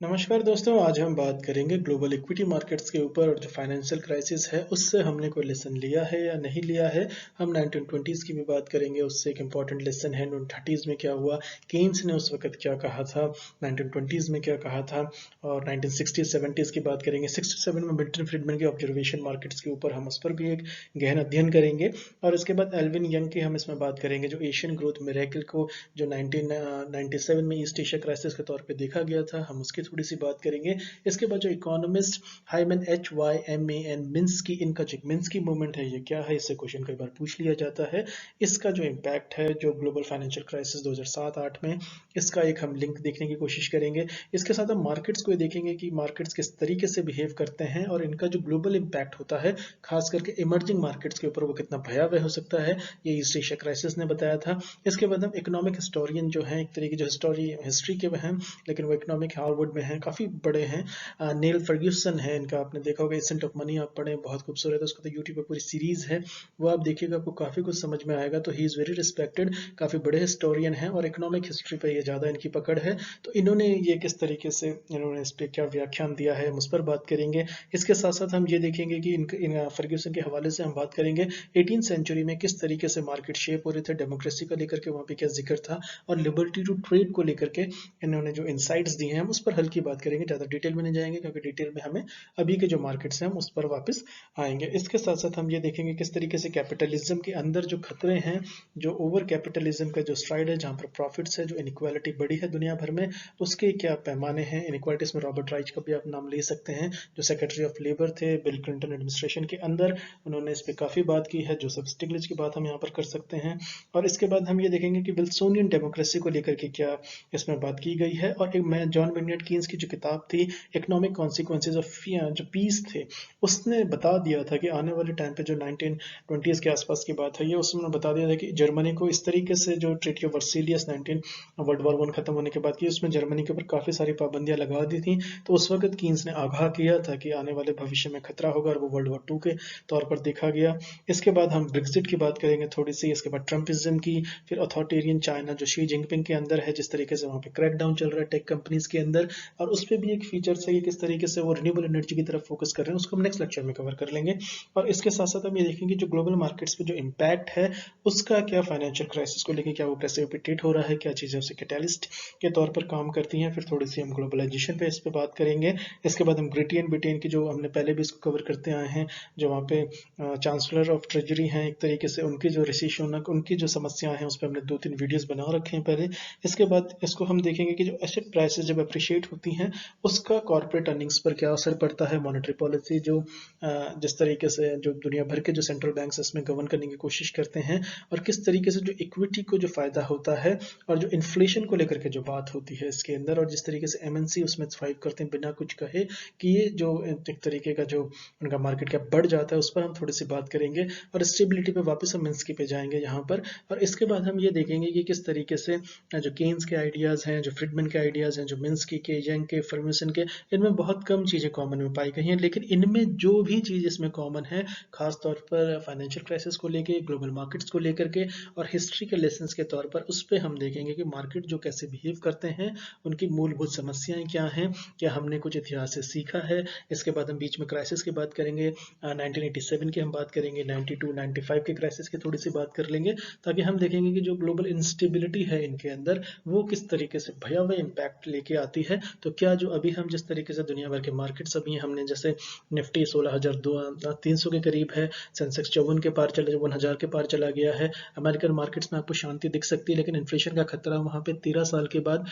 नमस्कार दोस्तों, आज हम बात करेंगे ग्लोबल इक्विटी मार्केट्स के ऊपर और जो फाइनेंशियल क्राइसिस है उससे हमने कोई लेसन लिया है या नहीं लिया है। हम 1920s की भी बात करेंगे, उससे एक इम्पॉर्टेंट लेसन है 1930s में क्या हुआ, केन्स ने उस वक्त क्या कहा था, 1920s में क्या कहा था, और 1960s 70s की बात करेंगे। 67 में मिल्टन फ्रीडमैन की ऑब्जर्वेशन मार्केट्स के ऊपर हम उस पर भी एक गहन अध्ययन करेंगे। और इसके बाद एल्विन यंग की हम इसमें बात करेंगे, जो एशियन ग्रोथ मिरेकल को जो 1997 में ईस्ट एशिया क्राइसिस के तौर पे देखा गया था, हम उसकी थोड़ी सी बात करेंगे। इसके बाद जो इकोनॉमिस्ट हाइमन HYMAN मिन्स्की, इनका जो मिन्स्की मूवमेंट है ये क्या है, इससे क्वेश्चन कई बार पूछ लिया जाता है। इसका जो इम्पैक्ट है जो ग्लोबल फाइनेंशियल क्राइसिस 2007-8 में, इसका एक हम लिंक देखने की कोशिश करेंगे। इसके साथ हम मार्केट्स को देखेंगे कि मार्केट्स किस तरीके से बिहेव करते हैं और इनका जो ग्लोबल इम्पैक्ट होता है खास करके इमर्जिंग मार्केट्स के ऊपर वो कितना भयावह हो सकता है, ये ईस्ट एशिया क्राइसिस ने बताया था। इसके बाद हम इकोनॉमिक हिस्टोरियन जो हैं, एक तरीके जो हिस्ट्री के हैं लेकिन वो इकोनॉमिक हार्वर्ड में हैं, काफ़ी बड़े हैं, नील फर्ग्यूसन है इनका, आपने देखा होगा एसेंट ऑफ मनी, आप पढ़ें, बहुत खूबसूरत है, उसका तो यूट्यूब पर पूरी सीरीज़ है, वो आप देखिएगा आपको काफ़ी कुछ समझ में आएगा। तो ही इज़ वेरी रिस्पेक्टेड, काफ़ी बड़े हिस्टोरियन हैं और इकोनॉमिक हिस्ट्री पर ये ज़्यादा इनकी पकड़ है। तो इन्होंने ये किस तरीके से इन्होंने इस पर क्या व्याख्यान दिया है, हम उस पर बात करेंगे। इसके साथ साथ हम ये देखेंगे कि इन फर्ग्यूसन के हवाले से हम बात करेंगे 18th सेंचुरी में किस तरीके से मार्केट शेप हो रहे थे, डेमोक्रेसी को लेकर के वहाँ पे क्या जिक्र था, और लिबर्टी टू ट्रेड को लेकर के इन्होंने जो इनसाइट्स दिए हैं हम उस पर हल्की बात करेंगे, ज़्यादा डिटेल में नहीं जाएंगे क्योंकि डिटेल में हमें अभी के जो मार्केट्स हैं हम उस पर वापस आएंगे। इसके साथ साथ हम ये देखेंगे किस तरीके से कैपिटलिज्म के अंदर जो खतरे हैं, जो ओवर कैपिटलिज्म का जो स्ट्राइड है, जहाँ पर प्रॉफिट्स है, जो इनइक्वालिटी बढ़ी है दुनिया भर में, उसके क्या पैमाने हैं। इनइक्वालिटीज में रॉबर्ट राइच का भी आप नाम ले सकते हैं, जो सेक्रेटरी ऑफ लेबर थे बिल क्लिंटन एडमिनिस्ट्रेशन के अंदर, उन्होंने इस पर काफ़ी बात की है। जोसेफ स्टिग्लिच की बात हम यहाँ पर कर सकते हैं। और इसके बाद हम ये देखेंगे कि विल्सोनियन डेमोक्रेसी को लेकर के क्या इसमें बात की गई है। और एक मैं जॉन विनियड कीन्स की जो किताब थी इकोनॉमिक कॉन्सिक्वेंसेज ऑफ जो पीस थे, उसने बता दिया था कि आने वाले टाइम पे जो 1920s के आसपास की बात है, ये उसने बता दिया था कि जर्मनी को इस तरीके से जो ट्रीटी ऑफ वर्सिलियस 19 वर्ल्ड वॉर 1 खत्म होने के बाद की, उसमें जर्मनी के ऊपर काफ़ी सारी पाबंदियां लगा दी थी। तो उस वक्त कीन्स ने आगाह किया था कि आने वाले भविष्य में खतरा होगा और वो वर्ल्ड वॉर 2 के तौर पर देखा गया। इसके बाद हम ब्रेक्जिट की बात करेंगे थोड़ी सी, इसके बाद ट्रम्पिज्म की, फिर अथॉरिटेरियन चाइना जो शी जिनपिंग के अंदर है, जिस तरीके से वहाँ पे क्रैकडाउन चल रहा है टेक कंपनीज के अंदर, और उस पर भी एक फीचर है कि किस तरीके से वो रिन्यूएबल एनर्जी की तरफ फोकस कर रहे हैं, उसको हम नेक्स्ट लेक्चर में कवर कर लेंगे। और इसके साथ साथ हम ये देखेंगे जो ग्लोबल मार्केट्स पे जो इम्पैक्ट है उसका क्या, फाइनेंशियल क्राइसिस को लेकर क्या वो प्रेसिपिटेट हो रहा है, क्या चीज़ें उसे कैटलिस्ट के तौर पर काम करती हैं। फिर थोड़ी सी हम ग्लोबलाइजेशन पे इस पर बात करेंगे। इसके बाद हम ग्रेटी एंड ब्रिटेन की, जो हमने पहले भी इसको कवर करते आए हैं, जो वहाँ पे चांसलर ऑफ ट्रेजरी हैं, एक तरीके से उनकी जो रिसेशन, उनकी जो समस्याएं हैं उस पर हमने 2-3 वीडियोस बना रखे हैं पहले। इसके बाद इसको हम देखेंगे कि जो एसेट प्राइसेस जब अप्रिशिएट होती हैं उसका कॉर्पोरेट अर्निंग्स पर क्या असर पड़ता है। मॉनेटरी पॉलिसी जो जिस तरीके से जो दुनिया भर के जो सेंट्रल बैंक्स इसमें गवर्न करने की कोशिश करते हैं, और किस तरीके से जो इक्विटी को जो फायदा होता है, और जो इन्फ्लेशन को लेकर के जो बात होती है इसके अंदर, और जिस तरीके से MNC उसमें थ्राइव करते हैं बिना कुछ कहे कि ये जो एक तरीके का जो उनका मार्केट कैप बढ़ जाता है, उस पर हम थोड़ी सी बात करेंगे। और स्टेबिलिटी पे वापस हम मिन्स्की पे जाएंगे यहाँ पर। और इसके बाद हम ये देखेंगे कि किस तरीके से जो केन्स के आइडियाज़ हैं, जो फ्रिडमैन के आइडियाज़ हैं, जो मिन्स्की के, यंग के, फर्म्यूसन के, इनमें बहुत कम चीज़ें कॉमन में पाई गई हैं। लेकिन इनमें जो भी चीज़ इसमें कॉमन है, खास तौर पर फाइनेंशियल क्राइसिस को लेके, ग्लोबल मार्केट्स को लेकर के, और हिस्ट्री के लेसन्स के तौर पर, उस पर हम देखेंगे कि मार्केट जो कैसे बिहेव करते हैं, उनकी मूलभूत समस्याएं क्या हैं, क्या हमने कुछ इतिहास से सीखा है। इसके बाद हम बीच में क्राइसिस की बात करेंगे, 1987 की हम बात करेंगे, 92-95 के क्राइसिस की थोड़ी सी बात कर लेंगे, ताकि हम देखेंगे कि जो ग्लोबल इंस्टेबिलिटी है इनके अंदर, वो किस तरीके से भयावह इम्पैक्ट लेके आती है। तो क्या जो अभी हम जिस तरीके से दुनिया भर के मार्केट्स अभी हमने, जैसे निफ्टी 16,300 के करीब है, सेंसेक्स 54 के पार चला, 1000 के पार चला गया है। अमेरिकन मार्केट्स में आपको शांति दिख सकती है, लेकिन इन्फ्लेशन का खतरा वहाँ पे 13 साल के बाद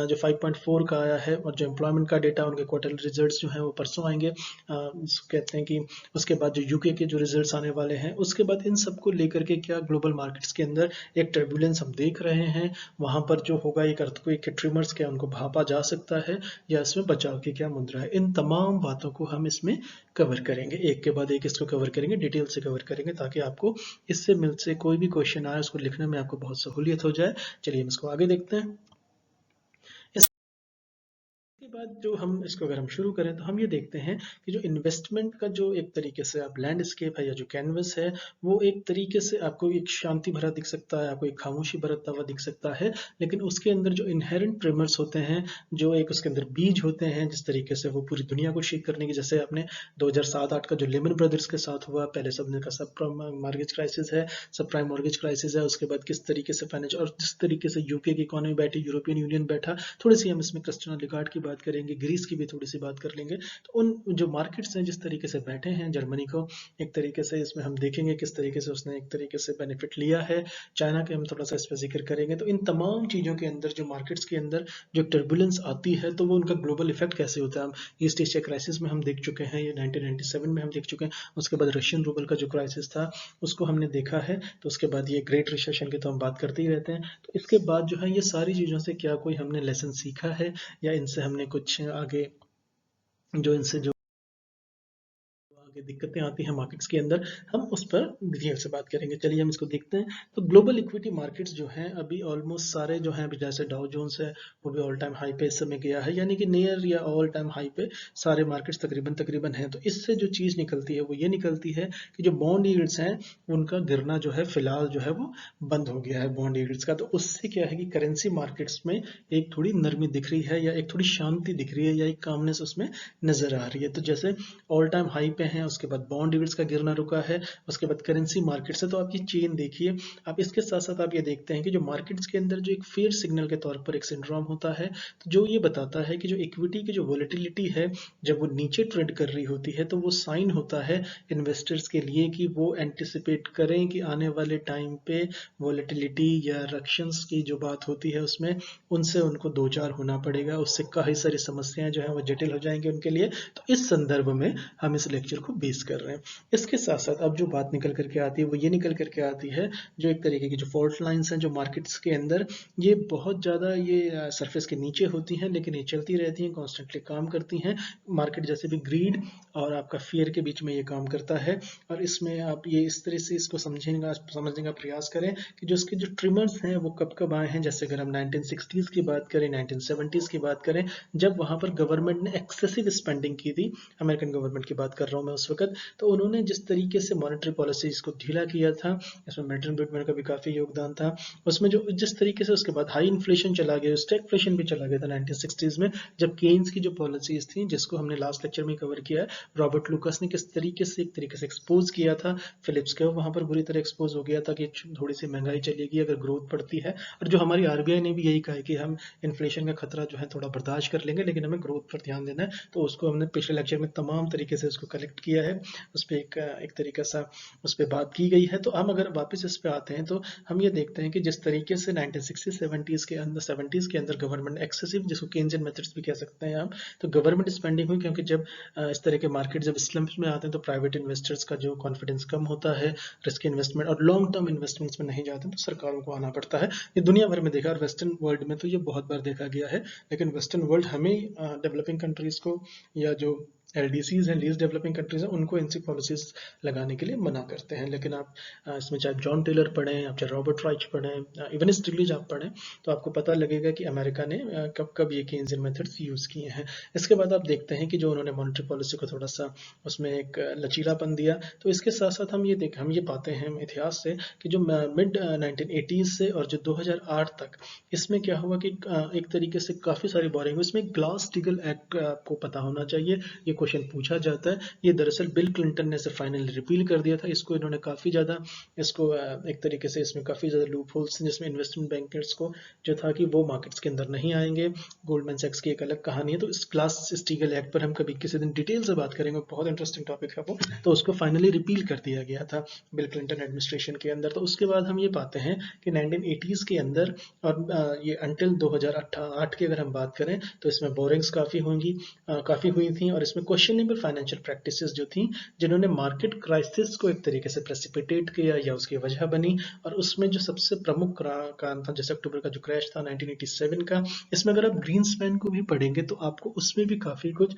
जो 5.4 का आया है, और जो एम्प्लॉयमेंट का डेटा, उनके क्वार्टरली रिजल्ट्स जो हैं वो परसों आएंगे। कहते हैं कि उसके बाद जो यूके के जो रिजल्ट्स आने वाले हैं, उसके बाद इन सबको लेकर के क्या ग्लोबल मार्केट्स के अंदर एक टर्बुलेंस हम देख रहे हैं। वहाँ पर जो होगा एक अर्थक्वेक के ट्रिमर्स, क्या उनको भापा जा सकता है, या इसमें बचाव की क्या मुद्रा है। इन तमाम बातों को हम इसमें कवर करेंगे, एक के बाद एक इसको कवर करेंगे, डिटेल से कवर करेंगे, ताकि आपको इससे मिल से कोई भी क्वेश्चन आए उसको लिखने में आपको बहुत सहूलियत हो जाए। चलिए हम इसको आगे देखते हैं। इसके बाद जो हम इसको अगर हम शुरू करें तो हम ये देखते हैं कि जो इन्वेस्टमेंट का जो एक तरीके से आप लैंडस्केप है या जो कैनवस है, वो एक तरीके से आपको एक शांति भरा दिख सकता है, आपको एक खामोशी भरता हुआ दिख सकता है, लेकिन उसके अंदर जो इनहेरेंट ट्रिमर्स होते हैं, जो एक उसके अंदर बीज होते हैं, जिस तरीके से वो पूरी दुनिया को शेक करने की, जैसे आपने 2007-8 का जो लेमन ब्रदर्स के साथ हुआ, पहले सबने का सब मॉर्गेज क्राइसिस है, सब प्राइम मॉर्गेज क्राइसिस है, उसके बाद किस तरीके से फाइनेंशियल और जिस तरीके से यूके की इकोनॉमी बैठी, यूरोपियन यूनियन बैठा, थोड़ी सी हम इसमें क्रिस्टियानो लिगार्ड की बात करेंगे, ग्रीस की भी थोड़ी सी बात कर लेंगे। तो उन जो मार्केट्स हैं जिस तरीके से बैठे हैं, जर्मनी को एक तरीके से इसमें हम देखेंगे किस तरीके से उसने एक तरीके से बेनिफिट लिया है, चाइना के हम थोड़ा सा इस पर जिक्र करेंगे। तो इन तमाम चीज़ों के अंदर जो मार्केट्स के अंदर जो टर्बुलेंस आती है, तो वो उनका ग्लोबल इफेक्ट कैसे होता है, हम ईस्ट एशिया क्राइसिस में हम देख चुके हैं, ये 1997 में हम देख चुके हैं, उसके बाद रशियन रूबल का जो क्राइसिस था उसको हमने देखा है, तो उसके बाद ये ग्रेट रिसेशन की तो हम बात करते ही रहते हैं। तो इसके बाद जो है ये सारी चीज़ों से क्या कोई हमने लेसन सीखा है, या इनसे हमने कुछ आगे जो इनसे जो आगे दिक्कतें आती हैं मार्केट्स के अंदर, हम उस पर डिटेल से बात करेंगे। चलिए हम इसको देखते हैं। तो ग्लोबल इक्विटी मार्केट्स जो हैं अभी ऑलमोस्ट सारे जो हैं, जैसे डाउ जोन्स है वो भी ऑल टाइम हाई पे इस समय गया है, यानी कि नियर या ऑल टाइम हाई पे सारे मार्केट्स तकरीबन तकरीबन हैं। तो इससे जो चीज़ निकलती है वो ये निकलती है कि जो बॉन्ड यील्ड्स हैं उनका गिरना जो है फिलहाल जो है वो बंद हो गया है बॉन्ड यील्ड्स का। तो उससे क्या है कि करेंसी मार्केट्स में एक थोड़ी नरमी दिख रही है, या एक थोड़ी शांति दिख रही है, या एक कामनेस उसमें नजर आ रही है। तो जैसे ऑल टाइम हाई पे हैं, उसके बाद बॉन्ड यील्ड्स का गिरना रुका है, उसके बाद करेंसी मार्केट से, तो आप ये चेन देखिए। आप इसके साथ साथ आप ये देखते हैं कि जो मार्केट्स के अंदर जो एक फेयर सिग्नल के तौर पर एक सिंड्रोम होता है, तो जो ये बताता है कि जो इक्विटी की जो वोलेटिलिटी है जब वो नीचे ट्रेड कर रही होती है, तो वो साइन होता है इन्वेस्टर्स के लिए कि वो एंटिसिपेट करें कि आने वाले टाइम पे वोलेटिलिटी या रक्षन्स की जो बात होती है उसमें उनसे उनको दो चार होना पड़ेगा, उससे काफ़ी सारी समस्याएं जो है वो जटिल हो जाएंगी उनके लिए। तो इस संदर्भ में हम इस लेक्चर को बेस कर रहे हैं। इसके साथ साथ अब जो बात निकल करके आती है वो ये निकल करके आती है, जो एक तरीके की जो फॉल्ट लाइंस हैं जो मार्केट्स के अंदर, ये बहुत ज़्यादा ये सरफेस के नीचे होती हैं, लेकिन ये चलती रहती हैं, कॉन्स्टेंटली काम करती हैं। मार्केट जैसे भी ग्रीड और आपका फियर के बीच में ये काम करता है, और इसमें आप ये इस तरह से इसको समझने का प्रयास करें कि जो इसके जो ट्रिमर्स हैं वो कब कब आए हैं। जैसे अगर हम 1960s की बात करें, 1970s की बात करें, जब वहाँ पर गवर्नमेंट ने एक्सेसिव स्पेंडिंग की थी, अमेरिकन गवर्नमेंट की बात कर रहा हूँ मैं उस वक्त, तो उन्होंने जिस तरीके से मॉनेटरी पॉलिसीज को ढीला किया था, इसमें मिल्टन फ्रीडमैन का भी काफ़ी योगदान था। उसमें जो जिस तरीके से उसके बाद हाई इन्फ्लेशन चला गया, स्टैगफ्लेशन भी चला गया था 1960s में, जब केन्स की जो पॉलिसीज थी, जिसको हमने लास्ट लेक्चर में कवर किया है, रॉबर्ट लूकस ने किस तरीके से एक तरीके से एक्सपोज किया था, फिलिप्स के वहाँ पर बुरी तरह एक्सपोज हो गया था कि थोड़ी सी महंगाई चलेगी अगर ग्रोथ बढ़ती है, और जो हमारी आरबीआई ने भी यही कहा है कि हम इन्फ्लेशन का खतरा जो है थोड़ा बर्दाश्त कर लेंगे, लेकिन हमें ग्रोथ पर ध्यान देना है। तो उसको हमने पिछले लेक्चर में तमाम तरीके से उसको कलेक्ट किया है, उस पर एक तरीका सा उस पर बात की गई है। तो हम अगर वापस इस पे आते हैं तो हम ये देखते हैं कि जिस तरीके से 1960-70s के अंदर 70s के अंदर गवर्नमेंट एक्सेसिव, जिसको केन्जियन मेथड्स भी कह सकते हैं हम, तो गवर्नमेंट स्पेंडिंग हुई, क्योंकि जब इस तरह के मार्केट जब स्लम्प्स में आते हैं तो प्राइवेट इन्वेस्टर्स का जो कॉन्फिडेंस कम होता है, रिस्क इन्वेस्टमेंट और लॉन्ग टर्म इन्वेस्टमेंट्स में नहीं जाते, तो सरकारों को आना पड़ता है। ये दुनिया भर में देखा, और वेस्टर्न वर्ल्ड में तो ये बहुत बार देखा गया है, लेकिन वेस्टर्न वर्ल्ड हमें डेवलपिंग कंट्रीज को, या जो एलडीसीज हैं, लीस्ट डेवलपिंग कंट्रीज हैं, उनको इनसी पॉलिसीज लगाने के लिए मना करते हैं। लेकिन आप इसमें चाहे जॉन टेलर पढ़ें, आप चाहे रॉबर्ट राइच पढ़ें, इवन स्टिग्लिच आप पढ़ें, तो आपको पता लगेगा कि अमेरिका ने कब कब ये केन्जियन मेथड्स यूज़ किए हैं। इसके बाद आप देखते हैं कि जो उन्होंने मॉनेटरी पॉलिसी को थोड़ा सा उसमें एक लचीलापन दिया। तो इसके साथ साथ हम ये पाते हैं इतिहास से कि जो मिड 1980s से और जो 2008 तक, इसमें क्या हुआ कि एक तरीके से काफ़ी सारी बोरिंग हुई। इसमें ग्लास-स्टीगल एक्ट आपको पता होना चाहिए, ये क्वेश्चन पूछा जाता है। ये दरअसल बिल क्लिंटन ने इसे फाइनली रिपील कर दिया था। इसको इन्होंने काफ़ी ज़्यादा इसको एक तरीके से इसमें काफ़ी ज़्यादा लूप होल्स थे, जिसमें इन्वेस्टमेंट बैंकर्स को जो था कि वो मार्केट्स के अंदर नहीं आएंगे। गोल्डमैन सैक्स की एक अलग कहानी है। तो इस ग्लास स्टीगल एक्ट पर हम कभी किसी दिन डिटेल से बात करेंगे, बहुत इंटरेस्टिंग टॉपिक है वो। तो उसको फाइनली रिपील कर दिया गया था बिल क्लिंटन एडमिनिस्ट्रेशन के अंदर। तो उसके बाद हम ये पाते हैं कि 1980s के अंदर और ये अंटिल 2008 की अगर हम बात करें, तो इसमें बोरिंग्स काफ़ी हुई थी, और इसमें क्वेश्चनेबल फाइनेंशियल प्रैक्टिसेस जो थी, जिन्होंने मार्केट क्राइसिस को एक तरीके से प्रेसिपिटेट किया या उसकी वजह बनी। और उसमें जो सबसे प्रमुख कारण था, जैसे अक्टूबर का जो क्रैश था 1987 का, इसमें अगर आप ग्रीनस्पैन को भी पढ़ेंगे तो आपको उसमें भी काफ़ी कुछ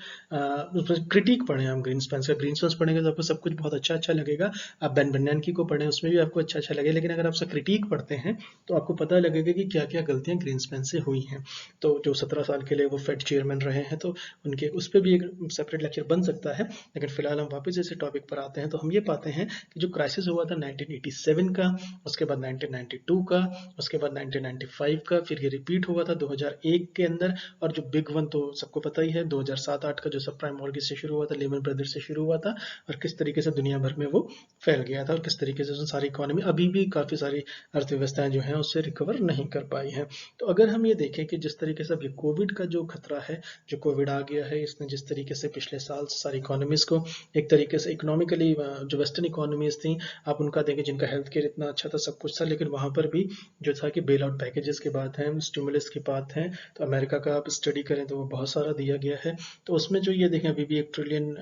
क्रिटिक पढ़े। हम ग्रीनस्पैन पढ़ेंगे तो आपको सब कुछ बहुत अच्छा अच्छा लगेगा। आप बेन बर्नांकी को पढ़ें, उसमें भी आपको अच्छा अच्छा लगेगा। लेकिन अगर आप उसका क्रिटिक पढ़ते हैं तो आपको पता लगेगा कि क्या क्या गलतियां ग्रीनस्पैन से हुई हैं। तो जो 17 साल के लिए वो फेड चेयरमैन रहे हैं, तो उनके उस पर भी एक सेपरेट लेक्चर बन सकता है। लेकिन फिलहाल हम वापस इस टॉपिक पर आते हैं। तो हम ये पाते हैं कि जो क्राइसिस हुआ था 1987 का, उसके बाद 1992 का, उसके बाद 1995 का, फिर ये रिपीट हुआ था 2001 के अंदर। और जो बिग वन तो सबको पता ही है, 2007-8 का जो सब प्राइम मॉर्गेज से शुरू हुआ था, लेमन ब्रदर्स से शुरू हुआ था, और किस तरीके से दुनिया भर में वो फैल गया था और किस तरीके से सारी इकोनॉमी अभी भी काफ़ी सारी अर्थव्यवस्थाएं जो हैं उससे रिकवर नहीं कर पाई हैं। तो अगर हम ये देखें कि जिस तरीके से अभी कोविड का जो खतरा है, जो कोविड आ गया है, इसने जिस तरीके से पिछले साल से सारी इकोनॉमीज को एक तरीके से इकोनॉमिकली, जो वेस्टर्न इकोनॉमीज थी, आप उनका देखें जिनका हेल्थ केयर इतना अच्छा था, सब कुछ था, लेकिन वहाँ पर भी जो था कि बेल आउट पैकेजेस की बात है, स्टिमुलस की बात है, तो अमेरिका का आप स्टडी करें तो वो बहुत सारा दिया गया है। तो उसमें जो ये देखें अभी भी $1 ट्रिलियन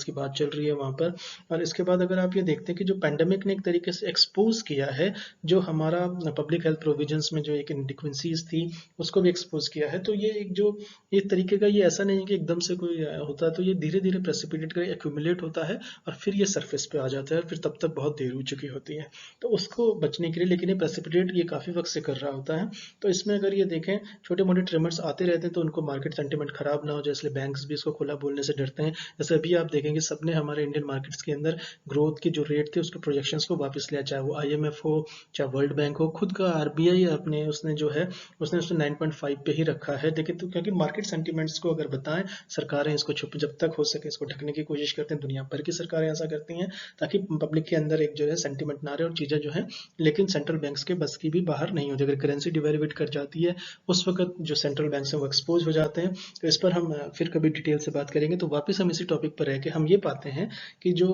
की बात चल रही है वहाँ पर। और इसके बाद अगर आप ये देखते हैं कि जो पैंडेमिक ने एक तरीके से एक्सपोज किया है जो हमारा पब्लिक हेल्थ प्रोविजंस में जो एक इनडिक्वेंसीज थी, उसको भी एक्सपोज किया है। तो ये एक तरीके का, ये ऐसा नहीं है कि एकदम से कोई होता है, तो ये धीरे धीरे प्रेसिपिटेट कर एक्यूमुलेट होता है और फिर ये सरफेस पे आ जाता है, और फिर तब तक बहुत देर हो चुकी होती है। तो उसको बचने के लिए, लेकिन ये प्रेसिपिटेट ये काफ़ी वक्त से कर रहा होता है। तो इसमें अगर ये देखें छोटे मोटे ट्रिमर्स आते रहते हैं तो उनको मार्केट सेंटिमेंट खराब ना हो जाए, इसलिए बैंक्स भी इसको खुला बोलने से डरते हैं। जैसे अभी आप देखेंगे सबने हमारे इंडियन मार्केट्स के अंदर ग्रोथ की जो रेट थे उसके प्रोजेक्शंस को वापस लिया, चाहे वो IMF हो, चाहे वर्ल्ड बैंक हो, खुद का RBI अपने उसने जो है उसने 9.5 पे ही रखा है। लेकिन तो क्योंकि मार्केट सेंटिमेंट्स को अगर बताएं, सरकारें इसको छुप जब तक हो सके इसको ढकने की कोशिश करते हैं, दुनिया भर की सरकारें ऐसा करती हैं ताकि पब्लिक के अंदर एक जो है सेंटिमेंट ना रहे और चीज़ें जो है, लेकिन सेंट्रल बैंक्स के बस की भी बाहर नहीं होती। अगर करेंसी डिवेल्यूएट कर जाती है उस वक्त जो सेंट्रल बैंक्स हैं वो एक्सपोज हो जाते हैं। तो इस पर हम फिर कभी डिटेल से बात करेंगे। तो वापस हम इसी टॉपिक पर रह के हम ये पाते हैं कि जो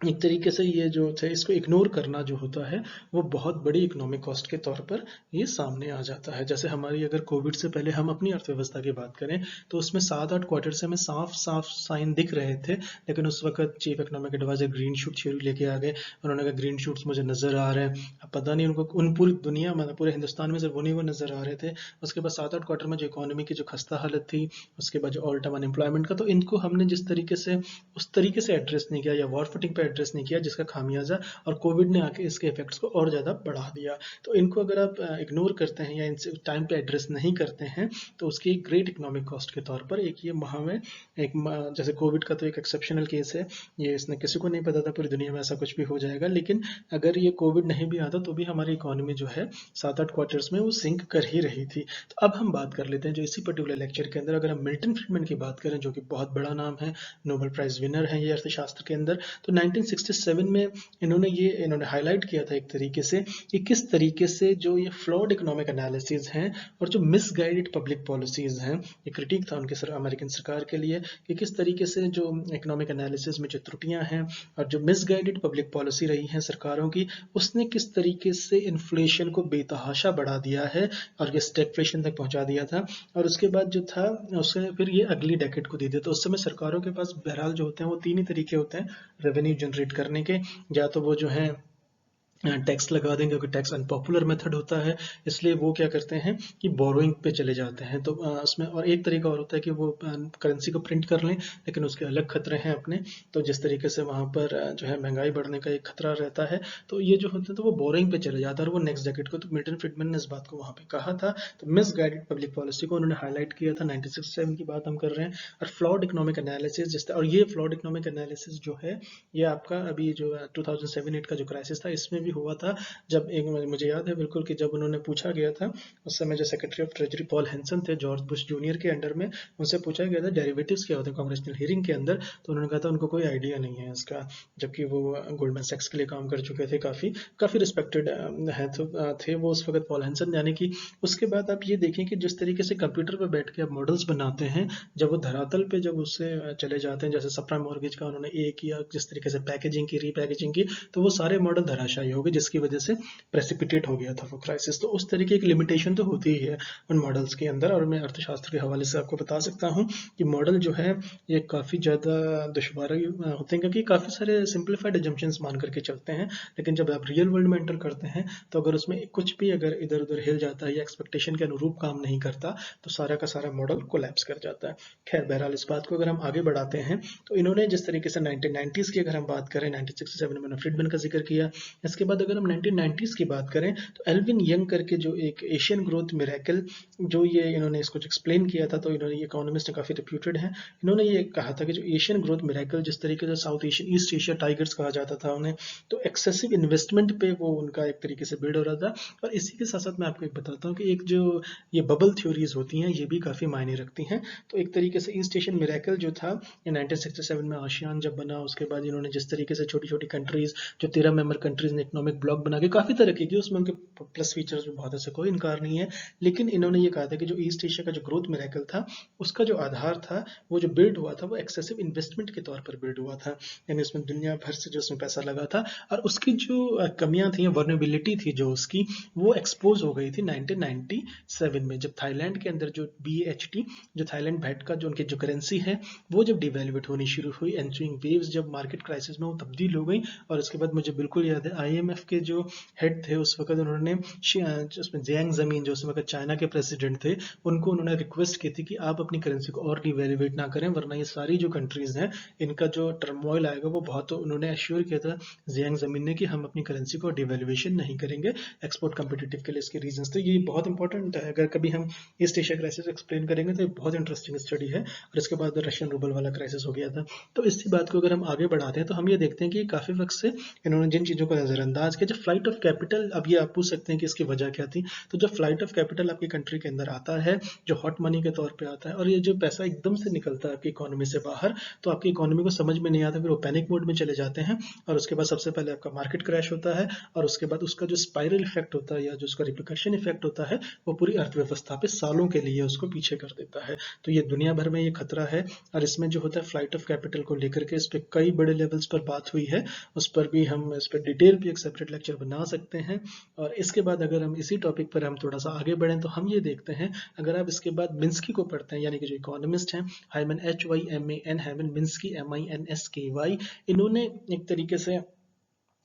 एक तरीके से ये जो थे इसको इग्नोर करना जो होता है वो बहुत बड़ी इकोनॉमिक कॉस्ट के तौर पर ये सामने आ जाता है। जैसे हमारी अगर कोविड से पहले हम अपनी अर्थव्यवस्था की बात करें तो उसमें 7-8 क्वार्टर से हमें साफ साफ साइन दिख रहे थे, लेकिन उस वक्त chief economic adviser green shoot theory लेके आ गए। उन्होंने कहा ग्रीन शूट्स मुझे नजर आ रहे हैं। अब पता नहीं उनको, उन पूरी दुनिया में पूरे हिंदुस्तान में सिर्फ वो नजर आ रहे थे। उसके बाद 7-8 क्वार्टर में जो इकोनॉमी की जो खस्ता हालत थी, उसके बाद जो ऑल टाइम अनएम्प्लॉयमेंट का, तो इनको हमने जिस तरीके से उस तरीके से एड्रेस नहीं किया या वॉर फुटिंग पे एड्रेस नहीं किया जिसका खामियाजा, और कोविड ने आके इसके इफेक्ट्स को और ज़्यादा बढ़ा दिया। तो इनको अगर आप इग्नोर करते हैं या इनसे टाइम पे एड्रेस नहीं करते हैं तो उसकी एक ग्रेट इकोनॉमिक कॉस्ट के तौर पर एक ये महा में जैसे कोविड का तो एक एक्सेप्शनल केस है, ये इसने किसी को नहीं पता था पूरी दुनिया में ऐसा कुछ भी हो जाएगा। लेकिन अगर ये कोविड नहीं भी आता तो भी हमारी इकोनॉमी जो है 7-8 क्वार्टर्स में वो सिंक कर ही रही थी। तो अब हम बात कर लेते हैं जो इसी पर्टिकुलर लेक्चर के अंदर, अगर हम मिल्टन फ्रीडमैन की बात करें जो कि बहुत बड़ा नाम है, नोबेल प्राइज विनर है ये अर्थशास्त्र के अंदर। तो 1967 में इन्होंने हाईलाइट किया था एक तरीके से कि किस तरीके से जो ये फ्लॉड इकोनॉमिक एनालिसिस हैं और जो मिसगाइडेड पब्लिक पॉलिसीज हैं, ये क्रिटिक था उनके अमेरिकन सरकार के लिए कि किस तरीके से जो इकोनॉमिक एनालिसिस में जो त्रुटियां हैं और जो मिसगाइडेड पब्लिक पॉलिसी रही है सरकारों की, उसने किस तरीके से इन्फ्लेशन को बेतहाशा बढ़ा दिया है और ये स्टैगफ्लेशन तक पहुंचा दिया था। और उसके बाद जो था उसने फिर ये अगली डेकेड को दे दिया। तो उस समय सरकारों के पास बहरहाल जो होते हैं वो तीन ही तरीके होते हैं रेवेन्यू जनरेट करने के, या तो वो जो है टैक्स लगा देंगे क्योंकि टैक्स अनपॉपुलर मेथड होता है, इसलिए वो क्या करते हैं कि बोरोइंग पे चले जाते हैं। तो उसमें और एक तरीका और होता है कि वो करेंसी को प्रिंट कर लें, लेकिन उसके अलग खतरे हैं अपने। तो जिस तरीके से वहाँ पर जो है महंगाई बढ़ने का एक खतरा रहता है, तो ये जो होता है तो वो बोरोइंग पे चले जाता है और वो नेक्स्ट डेकेड को, तो मिल्टन फ्रीडमैन ने इस बात को वहाँ पे कहा था। तो मिसगाइडेड पब्लिक पॉलिसी को उन्होंने हाईलाइट किया था, 1967 की बात हम कर रहे हैं। और फ्लॉड इकोनॉमिक एनालिसिस जिस, और ये फ्लॉड इकोनॉमिक एनालिसिस जो है ये आपका अभी जो 2007-8 का जो क्राइसिस था इसमें भी हुआ था। जब एक मुझे याद है बिल्कुल कि जब उन्होंने पूछा गया था, उस समय जो secretary of treasury Paul Henson थे जॉर्ज बुश जूनियर के अंडर में, उनसे पूछा गया था डेरिवेटिव्स क्या होते हैं कांग्रेसनल हियरिंग के अंदर, तो उन्होंने कहा था उनको कोई आइडिया नहीं है इसका, जबकि वो गोल्डमैन सैक्स के लिए काम कर चुके थे, काफ़ी काफ़ी रिस्पेक्टेड है तो थे वो उस वक्त पॉल हेंसन। यानी कि उसके बाद आप ये देखें कि जिस तरीके से कंप्यूटर पर बैठ के आप मॉडल्स बनाते हैं, जब वो धरातल पे जब उससे चले जाते हैं, जैसे सबप्राइम मॉर्गेज का उन्होंने किया, जिस तरीके से पैकेजिंग की, रीपैकेजिंग की, तो वो सारे मॉडल धराशायी हो हो गए, जिसकी वजह से प्रेसिपिटेट हो गया था वो क्राइसिस। तो उस तरीके की लिमिटेशन तो होती ही है उन मॉडल्स के अंदर। और मैं अर्थशास्त्र के हवाले से आपको बता सकता हूँ कि मॉडल जो है ये काफ़ी ज़्यादा दुश्वार होते हैं, क्योंकि काफ़ी सारे सिंप्लीफाइड एजम्पशंस मान करके चलते हैं, लेकिन जब आप रियल वर्ल्ड में एंटर करते हैं तो अगर उसमें कुछ भी अगर इधर उधर हिल जाता है या एक्सपेक्टेशन के अनुरूप काम नहीं करता तो सारा का सारा मॉडल कोलैप्स कर जाता है। खैर बहरहाल इस बात को अगर हम आगे बढ़ाते हैं तो इन्होंने जिस तरीके से 1990s की अगर हम बात करें, 1967 में मैंने फ्रीडमैन का जिक्र किया। इसके बाद अगर हम 1990s की बात करें तो एल्विन यंग करके जो एक एशियन ग्रोथ मिरेकल, जो ये इन्होंने इसको एक्सप्लेन किया था, तो इन्होंने ये इकोनॉमिस्ट काफ़ी रिप्यूटेड है। इन्होंने ये कहा था कि जो एशियन ग्रोथ मिरेकल, जिस तरीके से south Asian east Asia tigers कहा जाता था उन्हें, तो एक्सेसिव इन्वेस्टमेंट पे वो उनका एक तरीके से बिल्ड हो रहा था। और इसी के साथ साथ मैं आपको एक बताता हूँ कि एक जो ये बबल थ्योरीज होती हैं ये भी काफ़ी मायने रखती हैं। तो एक तरीके से ईस्ट एशियन मिरेकल जो था ये 1967 में आसियान जब बना, उसके बाद इन्होंने जिस तरीके से छोटी छोटी कंट्रीज, जो 13 मेंबर कंट्रीज ने इकोनॉमिक ब्लॉक बना के काफ़ी तरक्की की, उसमें उनके प्लस फीचर्स भी बहुत, ऐसे कोई इनकार नहीं है। लेकिन इन्होंने ये कहा था कि जो ईस्ट एशिया का जो ग्रोथ मिरेकल था उसका जो आधार था, वो जो बिल्ड हुआ था, वो एक्सेसिव इन्वेस्टमेंट के तौर पर बिल्ड हुआ था। यानी उसमें दुनिया भर से जो उसमें पैसा लगा था और उसकी जो कमियां थी, वर्नेबिलिटी थी जो उसकी, वो एक्सपोज हो गई थी 1997 में, जब थाईलैंड के अंदर जो BHT, जो थाईलैंड बैट का जो उनकी जो करेंसी है, वो जब डिवेल्यूएट होनी शुरू हुई, एंट्रिंग वेव्स जब मार्केट क्राइसिस में वो तब्दील हो गई। और उसके बाद मुझे बिल्कुल याद है IMF के जो हेड थे उस वक्त, उन्होंने उसमें जियांग जमीन, जो उस वक्त चाइना के प्रेसिडेंट थे, उनको उन्होंने रिक्वेस्ट की थी कि आप अपनी करेंसी को और डिवेल्यूएट ना करें, वरना ये सारी जो कंट्रीज हैं इनका जो टर्मोइल आएगा वो बहुत। तो उन्होंने एश्योर किया था जियांग जमीन ने कि हम अपनी करेंसी को डिवेल्यूएशन नहीं करेंगे एक्सपोर्ट कम्पिटिटिव के लिए। इसके रीजंस तो ये बहुत इंपॉर्टेंट है, अगर कभी हम ईस्ट एशिया क्राइसिस एक्सप्लेन करेंगे तो ये बहुत इंटरेस्टिंग स्टडी है। और इसके बाद रशियन रूबल वाला क्राइसिस हो गया था। तो इसी बात को अगर हम आगे बढ़ाते हैं तो हम ये देखते हैं कि काफ़ी वक्त से इन्होंने जिन चीज़ों को नज़रअंदाज किया, जब फ्लाइट ऑफ कैपिटल, अब ये आप पूछ सकते हैं कि इसकी वजह क्या थी। तो जब फ्लाइट ऑफ कैपिटल आपकी कंट्री के अंदर आता है, जो हॉट मनी के तौर पे आता है, और ये जो पैसा एकदम से निकलता है आपकी इकोनॉमी से बाहर, तो आपकी इकोनॉमी को समझ में नहीं आता, फिर वो पैनिक मोड में चले जाते हैं। और उसके बाद सबसे पहले आपका मार्केट क्रैश होता है, और उसके बाद उसका जो स्पाइरल इफेक्ट होता है या जो उसका रिप्लिकेशन इफेक्ट होता है, वो पूरी अर्थव्यवस्था पे सालों के लिए उसको पीछे कर देता है। तो ये दुनिया भर में ये खतरा है। और इसमें जो होता है फ्लाइट ऑफ कैपिटल को लेकर के, इस पर कई बड़े लेवल्स पर बात हुई है, उस पर भी हम इस पर डिटेल भी एक सेपरेट लेक्चर बना सकते हैं। और इसके बाद अगर हम इसी टॉपिक पर हम थोड़ा सा आगे बढ़ें तो हम ये देखते हैं, अगर आप इसके बाद मिन्स्की को पढ़ते हैं, यानी कि जो इकोनॉमिस्ट हैं Hyman HYMAN, Hyman Minsky MINSKY, इन्होंने एक तरीके से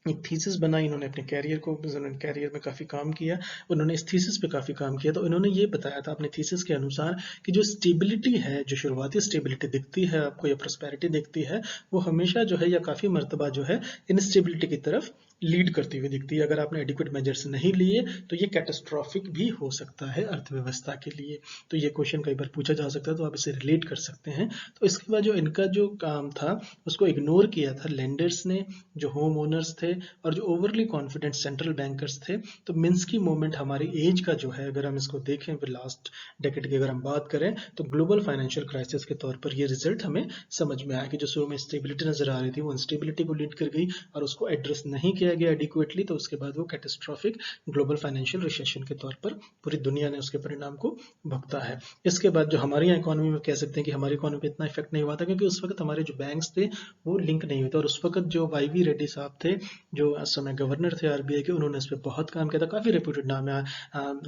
एक थीसिस बनाई। इन्होंने अपने कैरियर में काफ़ी काम किया, उन्होंने इस थीसिस पे काफ़ी काम किया। तो इन्होंने ये बताया था अपने थीसिस के अनुसार कि जो स्टेबिलिटी है, जो शुरुआती स्टेबिलिटी दिखती है आपको या प्रोस्पेरिटी दिखती है, वो हमेशा जो है या काफ़ी मरतबा जो है इनस्टेबिलिटी की तरफ लीड करती हुई दिखती है। अगर आपने एडिक्वेट मेजर्स नहीं लिए तो ये कैटास्ट्रॉफिक भी हो सकता है अर्थव्यवस्था के लिए। तो ये क्वेश्चन कई बार पूछा जा सकता है, तो आप इसे रिलेट कर सकते हैं। तो इसके बाद जो इनका जो काम था उसको इग्नोर किया था लेंडर्स ने, जो होम ओनर्स थे और जो ओवरली कॉन्फिडेंट सेंट्रल बैंकर्स थे। तो मिन्स्की मूवमेंट हमारी एज का जो है, अगर हम इसको देखें लास्ट डेकेड की अगर हम बात करें, तो ग्लोबल फाइनेंशियल क्राइसिस के तौर पर ये रिजल्ट हमें समझ में आया कि जो शुरू में स्टेबिलिटी नजर आ रही थी वो अनस्टेबिलिटी को लीड कर गई और उसको एड्रेस नहीं किया गया एडिक्वेटली। तो उसके बाद वो कैटास्ट्रॉफिक ग्लोबल फाइनेंशियल रिसेशन के तौर पर पूरी दुनिया ने उसके परिणाम को भुगता है। इसके बाद जो हमारी यहाँ इकोनॉमी में कह सकते हैं कि हमारी इकोनॉमी पे इतना इफेक्ट नहीं हुआ था, क्योंकि उस वक्त हमारे जो बैंक्स थे वो लिंक नहीं हुए थे। और उस वक्त जो YV रेड्डी साहब थे, जो उस समय गवर्नर थे RBI के, उन्होंने इस पर बहुत काम किया था। काफ़ी रेप्यूटेड नाम है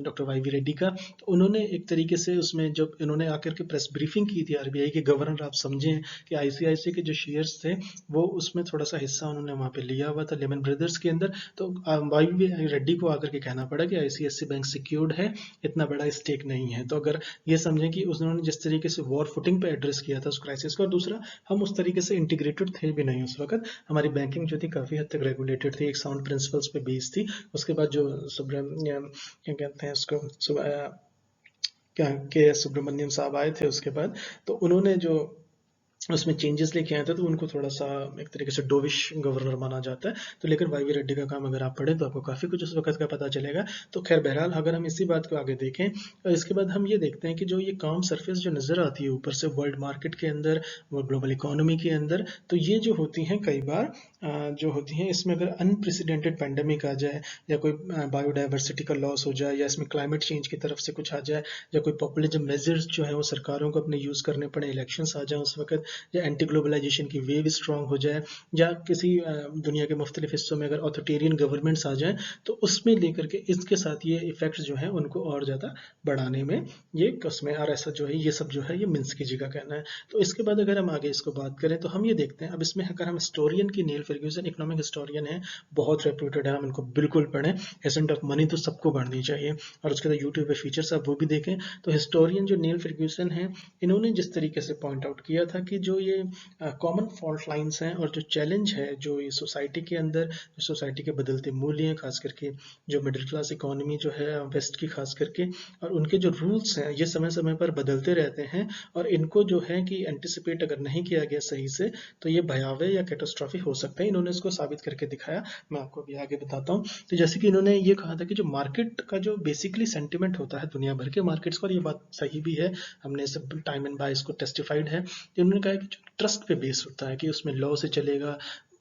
डॉक्टर YV रेड्डी का। तो उन्होंने एक तरीके से उसमें जब इन्होंने आकर के प्रेस ब्रीफिंग की थी RBI के गवर्नर, आप समझें कि ICICI के जो शेयर्स थे वो उसमें थोड़ा सा हिस्सा उन्होंने वहाँ पे लिया हुआ था लेमन ब्रदर्स के अंदर। तो YV रेड्डी को आकर के कहना पड़ा कि ICICI बैंक सिक्योर्ड है, इतना बड़ा स्टेक नहीं है। तो अगर ये समझें कि उन्होंने जिस तरीके से वॉर फुटिंग पे एड्रेस किया था उस क्राइसिस को, और दूसरा हम उस तरीके से इंटीग्रेटेड थे भी नहीं उस वक्त। हमारी बैंकिंग जो थी काफ़ी हद तक रेगुलेटेड थी, एक साउंड प्रिंसिपल्स पे बेस्ड थी। उसके बाद जो क्या कहते हैं उसको, क्या सुब्रमण्यम साहब आए थे उसके बाद, तो उन्होंने जो उसमें चेंजेस लेके आए थे, तो उनको थोड़ा सा एक तरीके से डोविश गवर्नर माना जाता है। तो लेकिन YV रेड्डी का काम अगर आप पढ़ें तो आपको काफ़ी कुछ उस वक्त का पता चलेगा। तो खैर बहरहाल अगर हम इसी बात को आगे देखें, और इसके बाद हम ये देखते हैं कि जो ये काम सरफेस जो नज़र आती है ऊपर से वर्ल्ड मार्केट के अंदर, वो ग्लोबल इकोनॉमी के अंदर, तो ये जो होती हैं कई बार जो होती हैं, इसमें अगर अनप्रेसिडेंटेड पेंडेमिक आ जाए, या कोई बायोडाइवर्सिटी का लॉस हो जाए, या इसमें क्लाइमेट चेंज की तरफ से कुछ आ जाए, या कोई पॉपुलिज्म मेजर्स जो है वो सरकारों को अपने यूज़ करने पड़े, इलेक्शंस आ जाए उस वक्त, या एंटी ग्लोबलाइजेशन की वेव स्ट्रांग हो जाए, या किसी दुनिया के मुख्तलिफ हिस्सों में अगर ऑथोरिटेरियन गवर्नमेंट्स आ जाएं तो उसमें लेकर के इसके साथ ये इफेक्ट्स जो है उनको और ज़्यादा बढ़ाने में ये कस्में और ऐसा जो है ये सब जो है ये मिन्स्की जी का कहना है। तो इसके बाद अगर हम आगे इसको बात करें तो हम ये देखते हैं, अब इसमें अगर हम हिस्टोरियन की नील फर्ग्यूसन इकोनॉमिक हिस्टोरियन है, बहुत रेप्यूटेड है, हम इनको बिल्कुल पढ़ें। एसेंट ऑफ मनी तो सबको पढ़नी चाहिए, और उसके बाद यूट्यूब पे फीचर्स आप वो भी देखें। तो हिस्टोरियन जो नील फर्ग्यूसन है, इन्होंने जिस तरीके से पॉइंट आउट किया था कि जो ये कॉमन फॉल्ट लाइन्स हैं और जो चैलेंज है जो ये सोसाइटी के अंदर, सोसाइटी के बदलते मूल्य हैं, खास करके जो मिडिल क्लास इकोनॉमी जो है वेस्ट की खास करके, और उनके जो रूल्स हैं ये समय समय पर बदलते रहते हैं, और इनको जो है कि एंटिसिपेट अगर नहीं किया गया सही से तो ये भयावह या कैटास्ट्रॉफी हो सकता है। इन्होंने इसको साबित करके दिखाया, मैं आपको अभी आगे बताता हूँ। तो जैसे कि इन्होंने ये कहा था कि जो मार्केट का जो बेसिकली सेंटिमेंट होता है दुनिया भर के मार्केट्स का, और ये बात सही भी है, हमने सब टाइम एंड बाय इसको टेस्टिफाइड है। इन्होंने कहा कि जो ट्रस्ट पे बेस होता है कि उसमें लॉ से चलेगा,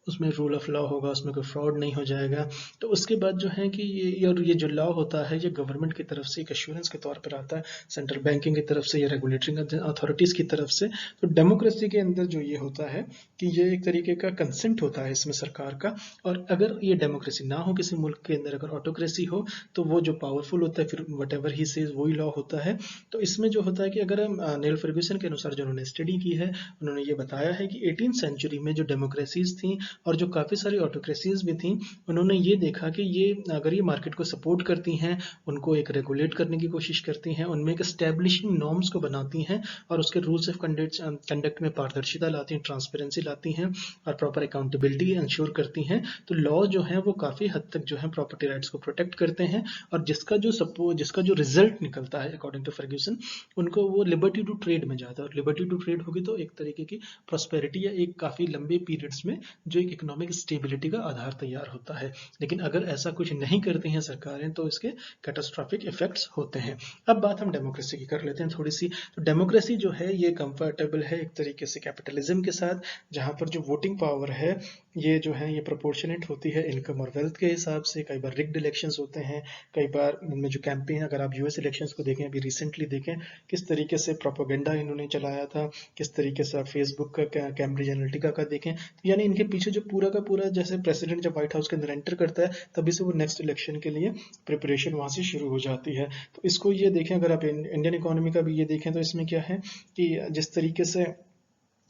उसमें रूल ऑफ लॉ होगा, उसमें कोई फ्रॉड नहीं हो जाएगा। तो उसके बाद जो है कि ये जो लॉ होता है ये गवर्नमेंट की तरफ से एक एश्योरेंस के तौर पर आता है, सेंट्रल बैंकिंग की तरफ से या रेगुलेटरी अथॉरिटीज़ की तरफ से। तो डेमोक्रेसी के अंदर जो ये होता है कि ये एक तरीके का कंसेंट होता है इसमें सरकार का, और अगर ये डेमोक्रेसी ना हो किसी मुल्क के अंदर, अगर ऑटोक्रेसी हो, तो वो जो पावरफुल होता है फिर वट एवर ही सेज वही लॉ होता है। तो इसमें जो होता है कि अगर हम नील फर्ग्यूसन के अनुसार जो उन्होंने स्टडी की है, उन्होंने ये बताया है कि 18th सेंचुरी में जो डेमोक्रेसीज थी और जो काफ़ी सारी ऑटोक्रेसीज भी थी, उन्होंने ये देखा कि ये अगर ये मार्केट को सपोर्ट करती हैं, उनको एक रेगुलेट करने की कोशिश करती हैं, उनमें एक स्टैब्लिशिंग नॉर्म्स को बनाती हैं, और उसके रूल्स ऑफ कंडक्ट में पारदर्शिता लाती हैं, ट्रांसपेरेंसी लाती हैं, और प्रॉपर अकाउंटेबिलिटी इंश्योर करती हैं। तो लॉ जो है वो काफ़ी हद तक जो है प्रॉपर्टी राइट्स को प्रोटेक्ट करते हैं, और जिसका जो रिजल्ट निकलता है अकॉर्डिंग टू फर्ग्यूसन, उनको वो लिबर्टी टू ट्रेड में जाता है। और लिबर्टी टू ट्रेड होगी तो एक तरीके की प्रॉस्पेरिटी या एक काफ़ी लंबे पीरियड्स में जो एक इकोनॉमिक स्टेबिलिटी का आधार तैयार होता है। लेकिन अगर ऐसा कुछ नहीं करती हैं सरकारें तो इसके कैटास्ट्रॉफिक इफेक्ट्स होते हैं। अब बात हम डेमोक्रेसी की कर लेते हैं थोड़ी सी। तो डेमोक्रेसी जो है ये कंफर्टेबल है एक तरीके से कैपिटलिज्म के साथ, जहाँ पर जो वोटिंग पावर है ये जो है ये प्रोपोर्शनेट होती है इनकम और वेल्थ के हिसाब से। कई बार रिग्ड इलेक्शंस होते हैं, कई बार इनमें जो कैंपेन, अगर आप यूएस इलेक्शंस को देखें, अभी रिसेंटली देखें किस तरीके से प्रोपोगेंडा इन्होंने चलाया था, किस तरीके से आप फेसबुक का कैम्ब्रिज एनालिटिका का देखें, तो यानी इनके पीछे जो पूरा का पूरा, जैसे प्रेसिडेंट जब व्हाइट हाउस के अंदर एंटर करता है तभी से वो नेक्स्ट इलेक्शन के लिए प्रिपरेशन वहाँ से शुरू हो जाती है। तो इसको ये देखें, अगर आप इंडियन इकोनॉमी का भी ये देखें तो इसमें क्या है कि जिस तरीके से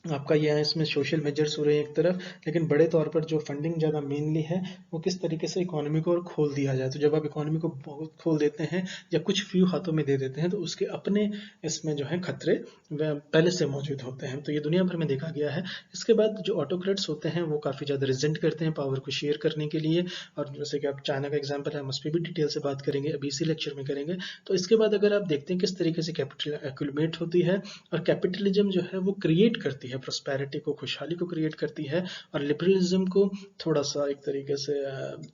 आपका ये है, इसमें सोशल मेजर्स हो रहे हैं एक तरफ, लेकिन बड़े तौर पर जो फंडिंग ज़्यादा मेनली है वो किस तरीके से इकोनॉमी को और खोल दिया जाए। तो जब आप इकोनॉमी को बहुत खोल देते हैं या कुछ फ्यू हाथों में दे देते हैं तो उसके अपने इसमें जो है खतरे पहले से मौजूद होते हैं। तो ये दुनिया भर में देखा गया है। इसके बाद जो ऑटोक्रेट्स होते हैं वो काफ़ी ज़्यादा रिजेंट करते हैं पावर को शेयर करने के लिए, और जैसे कि आप चाइना का एग्जाम्पल है, हम उस पर भी डिटेल से बात करेंगे, अभी इसी लेक्चर में करेंगे। तो इसके बाद अगर आप देखते हैं किस तरीके से कैपिटल एक्यूमुलेट होती है, और कैपिटलिज्म जो है वो क्रिएट करती है प्रॉस्पेरिटी को, खुशहाली को क्रिएट करती है, और लिबरलिज्म को थोड़ा सा एक तरीके से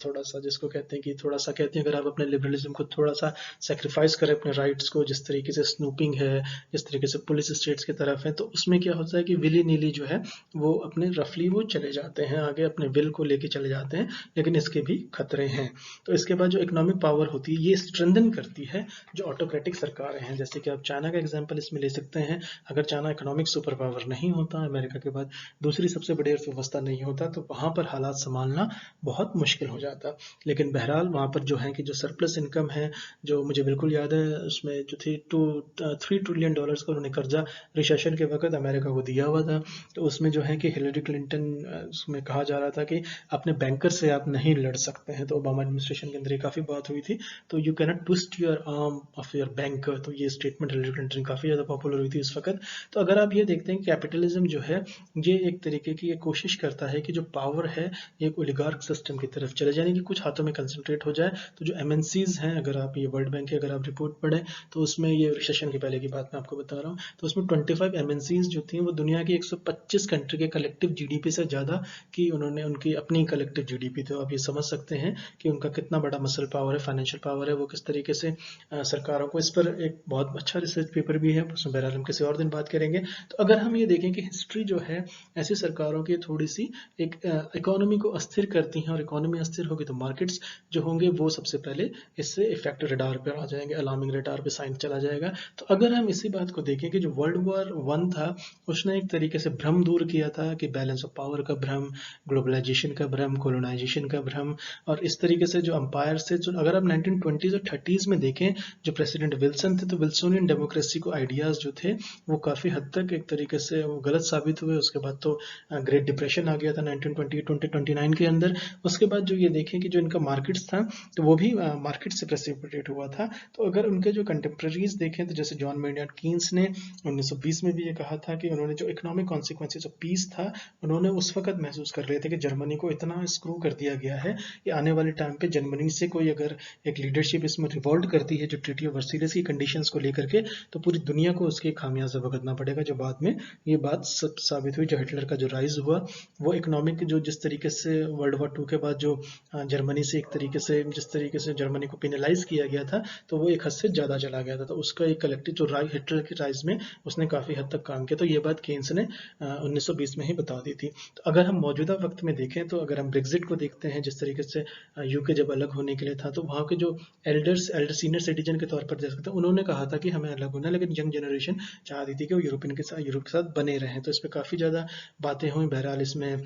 थोड़ा सा जिसको कहते हैं कि थोड़ा सा कहते हैं, अगर आप अपने लिबरलिज्म को थोड़ा सा सेक्रीफाइस करें अपने राइट्स को, जिस तरीके से स्नूपिंग है, जिस तरीके से पुलिस स्टेट्स की तरफ है, तो उसमें क्या होता है कि विली नीली जो है वो अपने रफली वो चले जाते हैं आगे, अपने विल को लेके चले जाते हैं, लेकिन इसके भी खतरे हैं। तो इसके बाद जो इकोनॉमिक पावर होती है ये स्ट्रेंथन करती है जो ऑटोक्रेटिक सरकारें हैं। जैसे कि आप चाइना का एग्जांपल इसमें ले सकते हैं। अगर चाइना इकोनॉमिक सुपर पावर नहीं होता, अमेरिका के बाद दूसरी सबसे बड़ी अर्थव्यवस्था नहीं होता, तो वहाँ पर हालात संभालना बहुत मुश्किल हो जाता। लेकिन बहरहाल वहाँ पर जो है कि जो सरप्लस इनकम है, जो मुझे बिल्कुल याद है, उसमें जो थी $3 ट्रिलियन का उन्होंने कर्जा रिसेशन के वक्त अमेरिका को दिया हुआ था। तो उसमें जो है कि हिलरी क्लिंटन, उसमें कहा जा रहा था कि अपने बैंकर से आप नहीं लड़ सकते हैं। तो ओबामा एडमिनिस्ट्रेशन के अंदर ये काफ़ी बात हुई थी, तो you cannot twist your arm of your banker. तो ये स्टेटमेंट हिलरी क्लिंटन काफ़ी ज़्यादा पॉपुलर हुई थी इस वक्त। तो अगर आप ये देखते हैं कि कैपिटलिज्म जो है ये एक तरीके की ये कोशिश करता है कि जो पावर है ये एक ओलिगार्क सिस्टम की तरफ चले जाने की, कुछ हाथों में कंसंट्रेट हो जाए। तो जो एमएनसीज हैं, अगर आप ये वर्ल्ड बैंक की अगर आप रिपोर्ट पढ़ें तो उसमें ये रिसेशन के पहले की बात मैं आपको बता रहा हूँ, तो उसमें 25 एमएनसीज जो थी वो दुनिया की 125 कंट्री के कलेक्टिव जीडीपी से ज़्यादा की उन्होंने उनकी अपनी कलेक्टिव जीडीपी। तो आप ये समझ सकते हैं कि उनका कितना बड़ा मसल पावर है, फाइनेंशियल पावर है, वो किस तरीके से सरकारों को। इस पर एक बहुत अच्छा रिसर्च पेपर भी है, उसमें बहरहाल हम किसी और दिन बात करेंगे। तो अगर हम ये देखें कि हिस्ट्री जो है ऐसी सरकारों की थोड़ी सी एक इकोनॉमी को अस्थिर करती हैं, और इकोनॉमी अस्थिर होगी तो मार्केट्स जो होंगे वो सबसे पहले इससे इफेक्ट रडार पर आ जाएंगे, अलार्मिंग रडार पे साइन चला जाएगा। तो अगर हम इसी बात को देखें कि जो वर्ल्ड वॉर 1 था उसने एक तरीके से भ्रम दूर किया था कि बैलेंस ऑफ पावर का भ्रम, ग्लोबलाइजेशन का भ्रम, कोलोनाइजेशन का भ्रम, और इस तरीके से जो अंपायर से जो अगर आप 1920s और 30s में देखें जो प्रेसिडेंट विल्सन थे तो विल्सोनियन डेमोक्रेसी को आइडियाज जो थे वो काफ़ी हद तक एक तरीके से वो गलत साबित हुए। उसके बाद तो ग्रेट डिप्रेशन आ गया था 1929 के अंदर। उसके बाद जो ये देखें कि जो इनका मार्केट्स था तो वो भी मार्केट से प्रेसिपिटेट हुआ था। तो अगर उनके जो कंटेम्प्रेरीज देखें तो जैसे जॉन मेynard कीन्स ने 1920 में भी ये कहा था कि उन्होंने जो इकोनॉमिक कॉन्सिक्वेंसेस ऑफ पीस था उन्होंने उस वक्त महसूस कर रहे थे कि जर्मनी को इतना स्क्रू कर दिया गया है कि आने वाले टाइम पे जर्मनी से कोई अगर एक लीडरशिप इसमें रिवॉल्ट करती है जो ट्रीटी ऑफ वर्साइलेस की कंडीशंस को लेकर के, तो पूरी दुनिया को उसके खामियाजा भुगतना पड़ेगा। जो बाद में ये बात साबित हुई, जो हिटलर का जो राइज हुआ वो इकोनॉमिक जो जिस तरीके से वर्ल्ड वॉर 2 के बाद जो जर्मनी से एक तरीके से जिस तरीके से जर्मनी को पेनलाइज किया गया था तो वो एक हद से ज़्यादा चला गया था। तो उसका एक कलेक्टिव जो हिटलर की राइज में उसने काफ़ी हद तक काम किया। तो ये बात केन्स ने 1920 में ही बता दी थी। तो अगर हम मौजूदा वक्त में देखें तो अगर हम ब्रेग्जिट को देखते हैं, जिस तरीके से यूके जब अलग होने के लिए था तो वहाँ के जो एल्डर सीनियर सिटीजन के तौर पर देख सकते हैं उन्होंने कहा था कि हमें अलग होना है, लेकिन यंग जनरेशन चाहती थी कि वो यूरोप के साथ बने रहें। तो इस पर काफ़ी ज़्यादा बातें हुई। बहरहाल इसमें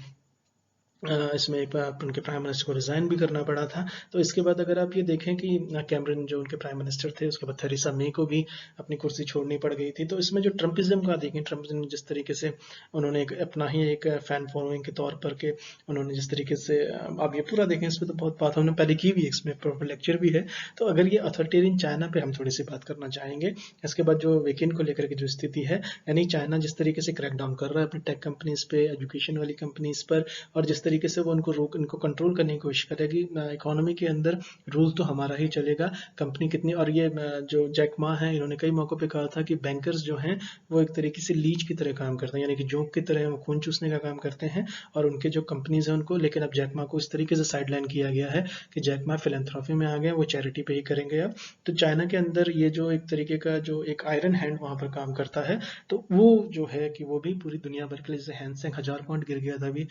एक बार उनके प्राइम मिनिस्टर को रिज़ाइन भी करना पड़ा था। तो इसके बाद अगर आप ये देखें कि कैमरन जो उनके प्राइम मिनिस्टर थे उसके बाद थेरेसा मे को भी अपनी कुर्सी छोड़नी पड़ गई थी। तो इसमें जो ट्रम्पिज्म का देखें, ट्रम्पिज्म जिस तरीके से उन्होंने एक अपना ही एक फ़ैन फॉलोइंग के तौर पर के उन्होंने जिस तरीके से आप ये पूरा देखें, इस पर तो बहुत बात हमने पहले की भी है, इसमें प्रॉपर लेक्चर भी है। तो अगर ये अथॉरिटेरियन चाइना पे हम थोड़ी सी बात करना चाहेंगे। इसके बाद जो वेकेंड को लेकर के जो स्थिति है, यानी चाइना जिस तरीके से क्रैकडाउन कर रहा है अपनी टेक कंपनीज पे, एजुकेशन वाली कंपनीज पर, और जिस तरीके से वो इनको कंट्रोल करने की कोशिश करेगी। इकोनॉमी के अंदर रूल तो हमारा ही चलेगा, कंपनी कितनी। और ये जो जैक मा है इन्होंने कई मौकों पे कहा था कि बैंकर्स जो हैं वो एक तरीके से लीच की तरह काम करते हैं, यानी कि जोंक की तरह वो खून चूसने का काम करते हैं और उनके जो कंपनीज हैं उनको। लेकिन अब जैक मा को इस तरीके से साइडलाइन किया गया है कि जैक मा फिलैंथ्रोपी में आ गए, वो चैरिटी पे ही करेंगे अब। तो चाइना के अंदर ये जो एक तरीके का जो एक आयरन हैंड वहाँ पर काम करता है, तो वो जो है कि वो भी पूरी दुनिया भर के लिए, जैसे हैंसेंग 1000 पॉइंट गिर गया था अभी,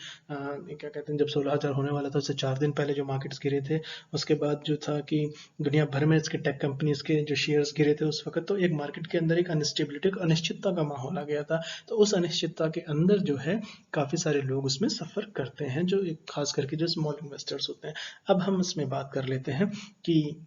क्या कहते हैं, जब 16,000 होने वाला था उससे 4 दिन पहले जो मार्केट्स गिरे थे। उसके बाद जो था कि दुनिया भर में इसके टेक कंपनीज के जो शेयर्स गिरे थे उस वक्त, तो एक मार्केट के अंदर एक अनस्टेबिलिटी, अनिश्चितता का माहौल आ गया था। तो उस अनिश्चितता के अंदर जो है काफ़ी सारे लोग उसमें सफ़र करते हैं, जो खास करके जो स्मॉल इन्वेस्टर्स होते हैं। अब हम इसमें बात कर लेते हैं कि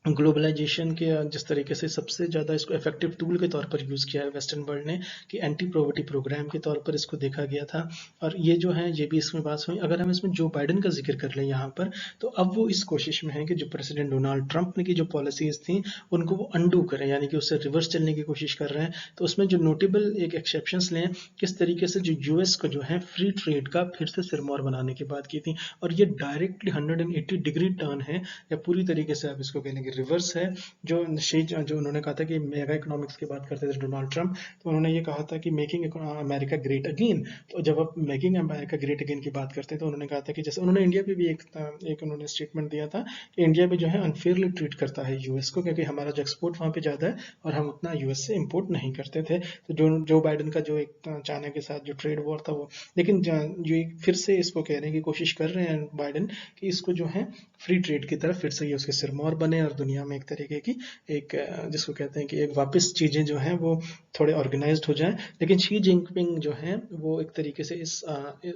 ग्लोबलाइजेशन के जिस तरीके से सबसे ज़्यादा इसको इफेक्टिव टूल के तौर पर यूज़ किया है वेस्टर्न वर्ल्ड ने, कि एंटी पॉवर्टी प्रोग्राम के तौर पर इसको देखा गया था। और ये जो है ये भी इसमें बात हुई। अगर हम इसमें जो बाइडन का जिक्र कर लें यहाँ पर, तो अब वो इस कोशिश में है कि जो प्रेसिडेंट डोनाल्ड ट्रंप ने की जो पॉलिसीज़ थी उनको वो अंडू करें, यानी कि उससे रिवर्स चलने की कोशिश कर रहे हैं। तो उसमें जो नोटेबल एक एक्सेप्शंस लें, किस तरीके से जो यूएस को जो है फ्री ट्रेड का फिर से सिरमौर बनाने की बात की थी, और ये डायरेक्टली 180 डिग्री टर्न है, या पूरी तरीके से आप इसको कहेंगे रिवर्स है। जो उन्होंने कहा था कि मेगा इकोनॉमिक्स की बात करते थे डोनाल्ड ट्रंप, तो उन्होंने ये कहा था कि मेकिंग अमेरिका ग्रेट अगेन। तो जब आप मेकिंग अमेरिका ग्रेट अगेन की बात करते हैं तो उन्होंने कहा था कि जैसे उन्होंने इंडिया पे भी एक उन्होंने स्टेटमेंट दिया था कि इंडिया भी जो है अनफेयरली ट्रीट करता है यूएस को, क्योंकि हमारा जो एक्सपोर्ट वहाँ पे ज़्यादा है और हम उतना यूएस से इम्पोर्ट नहीं करते थे। तो जो बाइडन का जो एक चाइना के साथ जो ट्रेड वॉर था वो, लेकिन जो फिर से इसको कहने की कोशिश कर रहे हैं बाइडन कि इसको जो है फ्री ट्रेड की तरफ फिर से ये उसके सिरमौर बने और दुनिया में एक तरीके की एक जिसको कहते हैं कि एक वापस चीज़ें जो हैं वो थोड़े ऑर्गेनाइज्ड हो जाएं। लेकिन शी जिनपिंग जो हैं वो एक तरीके से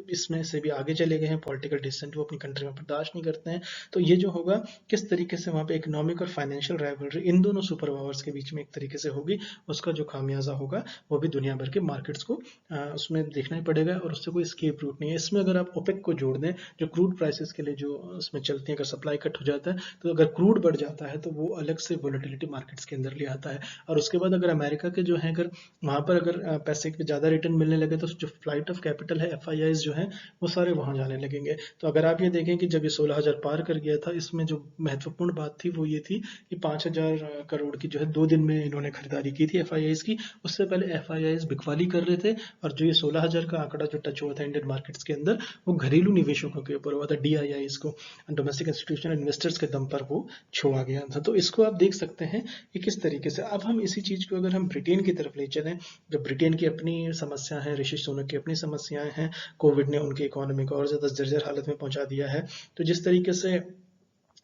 इसमें से भी आगे चले गए हैं। पॉलिटिकल डिसेंट वो अपनी कंट्री में बर्दाश्त नहीं करते हैं। तो ये जो होगा किस तरीके से वहाँ पे इकोनॉमिक और फाइनेंशियल राइवलरी इन दोनों सुपर पावर्स के बीच में एक तरीके से होगी, उसका जो खामियाजा होगा वो भी दुनिया भर के मार्केट्स को उसमें देखना ही पड़ेगा, और उससे कोई स्केप रूट नहीं है। इसमें अगर आप ओपेक को जोड़ दें, जो क्रूड प्राइसेस के लिए जो उसमें चलती है, अगर सप्लाई कट हो जाता है तो अगर क्रूड बढ़ जाता है तो वो अलग से वोलेटिलिटी मार्केट्स के अंदर ले आता है। और उसके बाद अगर अमेरिका के जो है अगर वहाँ पर अगर पैसे के ज़्यादा रिटर्न मिलने लगे तो जो फ्लाइट ऑफ कैपिटल है FIIs जो है वो सारे वहाँ जाने लगेंगे। तो अगर आप ये देखें कि जब ये 16,000 पार कर गया था, इसमें जो महत्वपूर्ण बात थी वो ये थी कि 5,000 करोड़ की जो है 2 दिन में इन्होंने खरीदारी की थी FIIs की। उससे पहले FIIs बिकवाली कर रहे थे, और जो ये 16,000 का आंकड़ा जो टच हुआ था इंडियन मार्केट्स के अंदर वो घरेलू निवेशकों के ऊपर हुआ था, DIIs को, डोमेस्टिक इंस्टीट्यूशनल इन्वेस्टर्स के दम पर वो छुआ गया गया था। तो इसको आप देख सकते हैं कि किस तरीके से अब हम इसी चीज़ को अगर हम ब्रिटेन की तरफ ले चलें, जब ब्रिटेन की अपनी समस्या है, ऋषि सुनक की अपनी समस्याएं हैं, कोविड ने उनकी इकोनॉमी को और ज़्यादा जर्जर हालत में पहुंचा दिया है। तो जिस तरीके से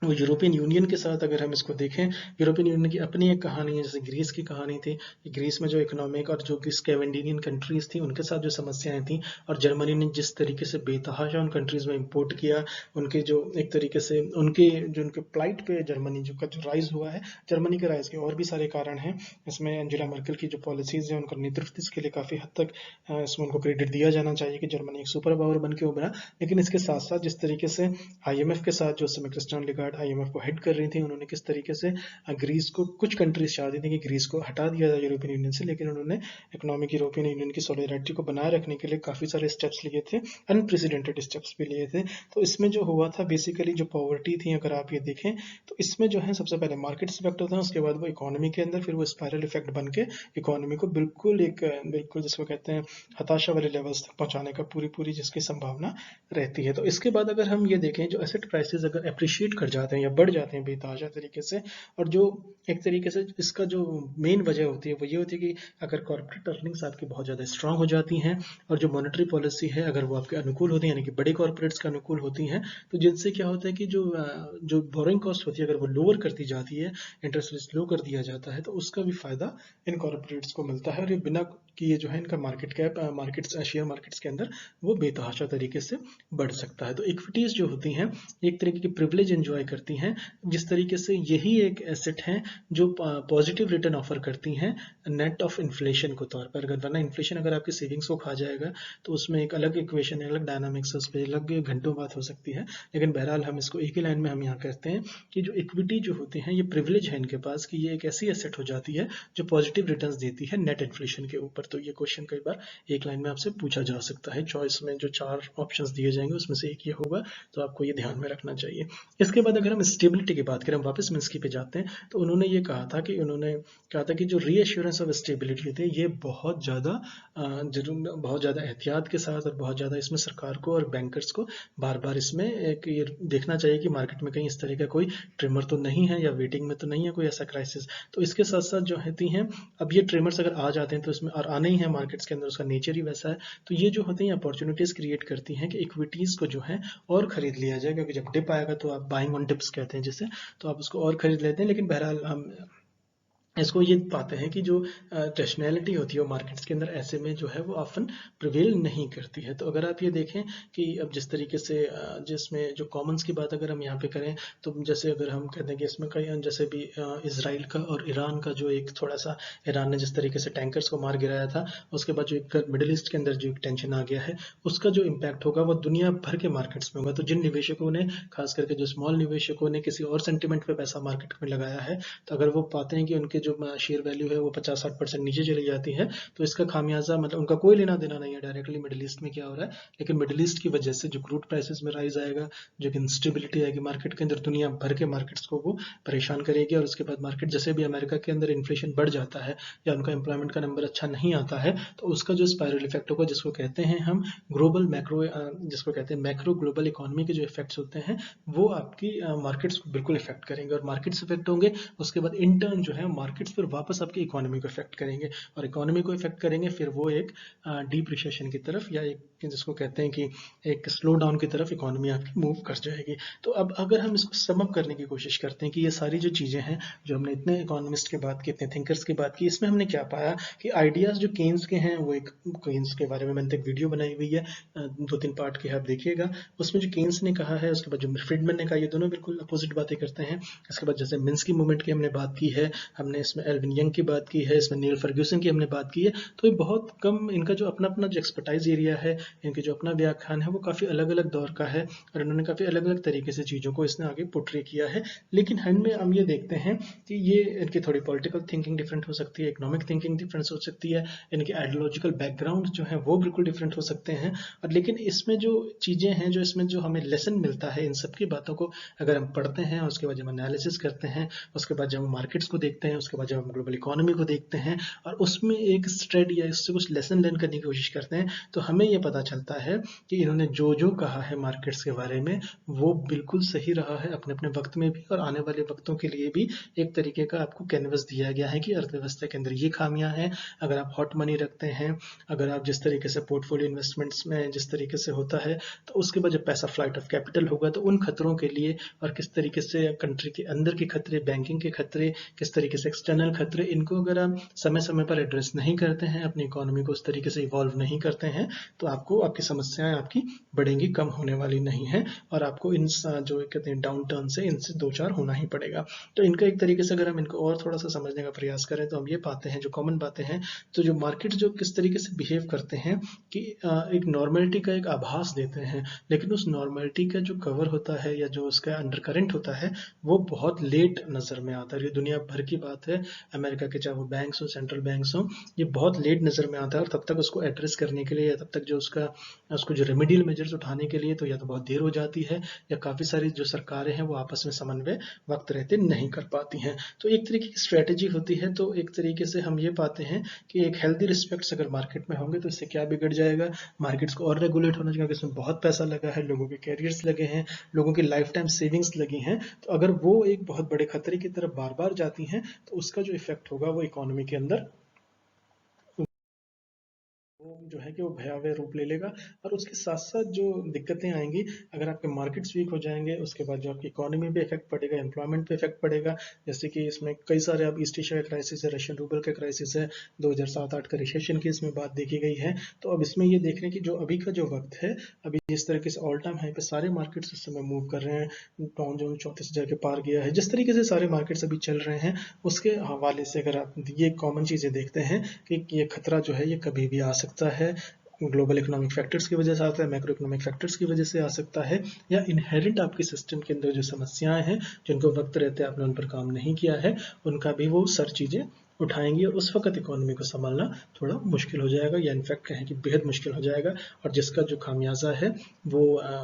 वो यूरोपियन यूनियन के साथ अगर हम इसको देखें, यूरोपियन यूनियन की अपनी एक कहानी है, जैसे ग्रीस की कहानी थी। ग्रीस में जो इकोनॉमिक और जो कि स्कैंडिनेवियन कंट्रीज थी उनके साथ जो समस्याएं थी, और जर्मनी ने जिस तरीके से बेतहाशा उन कंट्रीज में इंपोर्ट किया, उनके जो एक तरीके से उनके प्लाइट पे जर्मनी जो राइज हुआ है, जर्मनी के राइज के और भी सारे कारण हैं। इसमें एंजेला मर्केल की जो पॉलिसीज है, उनका नेतृत्व इसके लिए काफ़ी हद तक इसमें उनको क्रेडिट दिया जाना चाहिए कि जर्मनी एक सुपर पावर बन के उभरा। लेकिन इसके साथ साथ जिस तरीके से IMF के साथ जो समय क्रिस्टिन लिगार्ड IMF को हेड कर रही थी, उन्होंने किस तरीके से ग्रीस को, कुछ कंट्रीज चाहती थी कि ग्रीस को हटा दिया जाए यूरोपियन यूनियन से, लेकिन उन्होंने इकोनॉमिक यूरोपियन यूनियन की सॉलिडारिटी को बनाए रखने के लिए काफ़ी सारे स्टेप्स लिए थे, अनप्रेसिडेंटेड स्टेप्स भी लिए थे। तो इसमें जो हुआ था बेसिकली जो पॉवर्टी थी, अगर आप ये देखें तो इसमें जो है सबसे पहले मार्केट्स इफेक्ट होता है, उसके बाद वो इकोनॉमी के अंदर फिर वो स्पाइरल इफेक्ट बन के इकोनॉमी को बिल्कुल जिसको कहते हैं हताशा वाले लेवल्स तक पहुंचाने का पूरी जिसकी संभावना रहती है। तो इसके बाद अगर हम ये देखें, जो एसेट प्राइसेस अगर अप्रिशिएट कर जाते हैं या बढ़ जाते हैं बेतहाशा तरीके से, और जो एक तरीके से इसका जो मेन वजह होती है वो ये होती है कि अगर कॉर्पोरेट अर्निंग्स आपकी बहुत ज़्यादा स्ट्रांग हो जाती हैं और जो मॉनेटरी पॉलिसी है अगर वो आपके अनुकूल होती है, यानी कि बड़े कॉर्पोरेट्स के अनुकूल होती हैं, तो जिनसे क्या होता है कि जो बोरिंग कॉस्ट होती है अगर वो लोअर कर दी जाती है, इंटरेस्ट रेट लो कर दिया जाता है, तो उसका भी फायदा इन कॉर्पोरेट्स को मिलता है, और ये बिना कि ये जो है इनका market cap markets share markets के अंदर वो बेतहाशा तरीके से बढ़ सकता है। तो इक्विटीज़ जो होती हैं एक तरीके की प्रिविलेज एंजॉय करती हैं, जिस तरीके से यही एक एसेट है जो पॉजिटिव रिटर्न ऑफर करती हैं नेट ऑफ इन्फ्लेशन को तौर पर। वरना इन्फ्लेशन अगर आपकी सेविंग्स को खा जाएगा तो उसमें एक अलग इक्वेशन है, अलग डायनामिक्स, उस पर अलग घंटों बात हो सकती है। लेकिन बहरहाल हम इसको एक ही लाइन में हम यहाँ कहते हैं कि जो इक्विटी जो होती हैं ये प्रिविलेज है इनके पास कि ये एक ऐसी एसेट हो जाती है जो पॉजिटिव रिटर्न्स देती है नेट इन्फ्लेशन के ऊपर। तो ये क्वेश्चन कई बार एक लाइन में आपसे पूछा जा सकता है। चॉइस में जो 4 ऑप्शंस दिए जाएंगे उसमें से एक ये होगा, तो आपको ये ध्यान में रखना चाहिए। इसके बाद अगर हम स्टेबिलिटी की बात करें, हम वापस मिन्स्की पे जाते हैं, तो उन्होंने कहा था कि जो रीएश्योरेंस ऑफ स्टेबिलिटी थी ये बहुत ज़्यादा एहतियात के साथ और बहुत ज़्यादा इसमें सरकार को और बैंकर्स को बार बार इसमें एक ये देखना चाहिए कि मार्केट में कहीं इस तरह का कोई ट्रिमर तो नहीं है या वेटिंग में तो नहीं है कोई ऐसा क्राइसिस। तो इसके साथ साथ जो होती हैं, अब ये ट्रिमर्स अगर आ जाते हैं तो इसमें और आने ही है मार्केट्स के अंदर, उसका नेचर ही वैसा है, तो ये जो होती हैं अपॉर्चुनिटीज़ क्रिएट करती हैं कि इक्विटीज़ को जो है और खरीद लिया जाए, क्योंकि जब डिप आएगा तो आप बाइंग ऑन डिप्स कहते हैं जिसे, तो आप उसको और खरीद लेते हैं। लेकिन बहरहाल हम इसको ये पाते हैं कि जो रैशनैलिटी होती है वो मार्केट्स के अंदर ऐसे में जो है वो ऑफन प्रिवेल नहीं करती है। तो अगर आप ये देखें कि अब जिस तरीके से जिसमें जो कॉमन्स की बात अगर हम यहाँ पे करें, तो जैसे अगर हम कहते हैं कि इसमें कई जैसे भी इसराइल का और ईरान का जो एक थोड़ा सा, ईरान ने जिस तरीके से टैंकर्स को मार गिराया था, उसके बाद जो एक मिडिल ईस्ट के अंदर जो एक टेंशन आ गया है, उसका जो इम्पैक्ट होगा वो दुनिया भर के मार्केट्स में होगा। तो जिन निवेशकों ने, खास करके जो स्मॉल निवेशकों ने किसी और सेंटिमेंट पे पैसा मार्केट में लगाया है, तो अगर वो पाते हैं कि उनके जो शेयर वैल्यू है वो 50-60% नीचे चली जाती है, तो इसका खामियाजा मतलब उनका कोई लेना देना नहीं है डायरेक्टली मिडिल ईस्ट में क्या हो रहा है, लेकिन मिडिल ईस्ट की वजह से जो क्रूड प्राइसेस में राइज आएगा, जो इंस्टेबिलिटी आएगी मार्केट के अंदर, दुनिया भर के मार्केट्स को वो परेशान करेगी। और उसके बाद मार्केट जैसे भी अमेरिका के अंदर इन्फ्लेशन बढ़ जाता है या उनका एम्प्लॉयमेंट का नंबर अच्छा नहीं आता है, तो उसका जो स्पाइरल इफेक्ट होगा, जिसको कहते हैं हम ग्लोबल मैक्रो, जिसको कहते हैं मैक्रो ग्लोबल इकोनॉमी के जो इफेक्ट्स होते हैं वो आपकी मार्केट्स को बिल्कुल इफेक्ट करेंगे, और मार्केट्स इफेक्ट होंगे उसके बाद इन टर्न जो है मार्केट्स फिर वापस आपकी इकोनॉमी को इफेक्ट करेंगे, और इकोनॉमी को इफेक्ट करेंगे फिर वो एक डिप्रिशिएशन की तरफ, या एक जिसको कहते हैं कि एक स्लो डाउन की तरफ इकोनॉमी आपकी मूव कर जाएगी। तो अब अगर हम इसको सम अप करने की कोशिश करते हैं कि ये सारी जो चीज़ें हैं जो हमने इतने इकोनॉमिस्ट की बात की, इतने थिंकर्स की बात की, इसमें हमने क्या पाया कि आइडियाज़ जो केन्स के हैं, वो एक केन्स के बारे में मैंने एक वीडियो बनाई हुई है 2-3 पार्ट की, आप देखिएगा। उसमें जो केन्स ने कहा है, उसके बाद जो फ्रीडमैन ने कहा, ये दोनों बिल्कुल अपोजिट बातें करते हैं। इसके बाद जैसे मिन्स्की मूवमेंट की हमने बात की है, हमने इसमें एल्विन यंग की बात की है, इसमें नील फर्ग्यूसन की हमने बात की है। तो ये बहुत कम, इनका जो अपना अपना जो एक्सपर्टाइज एरिया है, इनके जो अपना व्याख्यान है वो काफ़ी अलग अलग दौर का है, और इन्होंने काफ़ी अलग अलग तरीके से चीज़ों को इसने आगे पोर्ट्रे किया है। लेकिन हम ये देखते हैं कि ये इनकी थोड़ी पॉलिटिकल थिंकिंग डिफरेंट हो सकती है, इकोनॉमिक थिंकिंग डिफरेंट हो सकती है, इनके आइडियोलॉजिकल बैकग्राउंड जो है वो बिल्कुल डिफरेंट हो सकते हैं। और लेकिन इसमें जो चीज़ें हैं, जो इसमें जो हमें लेसन मिलता है, इन सब की बातों को अगर हम पढ़ते हैं, उसके बाद जब एनालिसिस करते हैं, उसके बाद जब हम मार्केट्स को देखते हैं, उसके उसके बाद जब हम ग्लोबल इकोनॉमी को देखते हैं और उसमें एक स्ट्रेट या इससे कुछ लेसन लर्न करने की कोशिश करते हैं, तो हमें ये पता चलता है कि इन्होंने जो जो कहा है मार्केट्स के बारे में वो बिल्कुल सही रहा है अपने अपने वक्त में भी, और आने वाले वक्तों के लिए भी एक तरीके का आपको कैनवस दिया गया है कि अर्थव्यवस्था के अंदर ये खामियां हैं। अगर आप हॉट मनी रखते हैं, अगर आप जिस तरीके से पोर्टफोलियो इन्वेस्टमेंट्स में जिस तरीके से होता है, तो उसके बाद जब पैसा फ्लाइट ऑफ कैपिटल होगा तो उन खतरों के लिए और किस तरीके से कंट्री के अंदर के खतरे, बैंकिंग के खतरे, किस तरीके से एक्सटर्नल खतरे, इनको अगर आप समय समय पर एड्रेस नहीं करते हैं, अपनी इकोनॉमी को उस तरीके से इवॉल्व नहीं करते हैं, तो आपको आपकी समस्याएं आपकी बढ़ेंगी, कम होने वाली नहीं है, और आपको इन जो कहते हैं डाउन टर्न से इनसे दो चार होना ही पड़ेगा। तो इनका एक तरीके से अगर हम इनको और थोड़ा सा समझने का प्रयास करें तो हम ये पाते हैं जो कॉमन बातें हैं, तो जो मार्केट जो किस तरीके से बिहेव करते हैं कि एक नॉर्मलिटी का एक आभास देते हैं, लेकिन उस नॉर्मलिटी का जो कवर होता है या जो उसका अंडर करंट होता है वो बहुत लेट नज़र में आता है। ये दुनिया भर की बात है, अमेरिका के चाहे वो बैंक्स हो, सेंट्रल बैंक्स हो, ये बहुत लेट नज़र में आता है, और तब तक उसको एड्रेस करने के लिए या तब तक जो उसको जो रेमेडियल मेजर्स उठाने के लिए तो या तो बहुत देर हो जाती है, या काफ़ी सारी जो सरकारें हैं वो आपस में समन्वय वक्त रहते नहीं कर पाती हैं। तो एक तरीके की स्ट्रेटेजी होती है। तो एक तरीके से हम ये पाते हैं कि एक हेल्दी रिस्पेक्ट्स अगर मार्केट में होंगे तो इससे क्या बिगड़ जाएगा, मार्केट्स को और रेगुलेट होना चाहिए, क्योंकि इसमें बहुत पैसा लगा है, लोगों के कैरियर्स लगे हैं, लोगों की लाइफ टाइम सेविंग्स लगी हैं। तो अगर वो एक बहुत बड़े खतरे की तरफ बार बार जाती हैं तो उसका जो इफेक्ट होगा वो इकोनॉमी के अंदर वो जो है कि वो भयावह रूप ले लेगा। और उसके साथ साथ जो दिक्कतें आएंगी, अगर आपके मार्केट्स वीक हो जाएंगे, उसके बाद जो आपकी इकोनॉमी पे इफेक्ट पड़ेगा, एम्प्लॉयमेंट पे इफेक्ट पड़ेगा। जैसे कि इसमें कई सारे अब ईस्ट एशिया का क्राइसिस है, रशियन रूबल का क्राइसिस है, 2007-8 का रिसेशन की इसमें बात देखी गई है। तो अब इसमें ये देखने की जो अभी का जो वक्त है, अभी जिस तरीके से ऑल टाइम हाई पे सारे मार्केट्स इस समय मूव कर रहे हैं, डाउ जोन 34,000 के पार गया है, जिस तरीके से सारे मार्केट्स अभी चल रहे हैं उसके हवाले से अगर आप ये कॉमन चीज़ें देखते हैं कि ये खतरा जो है ये कभी भी आ सकता है, ग्लोबल इकोनॉमिक फैक्टर्स की वजह से आता है, मैक्रो इकोनॉमिक फैक्टर्स की वजह से आ सकता है, या इनहेरेंट आपके सिस्टम के अंदर जो समस्याएं हैं जिनको वक्त रहते आपने उन पर काम नहीं किया है, उनका भी वो सर चीज़ें उठाएंगी, और उस वक्त इकोनॉमी को संभालना थोड़ा मुश्किल हो जाएगा, या इनफैक्ट कहें कि बेहद मुश्किल हो जाएगा। और जिसका जो खामियाजा है वो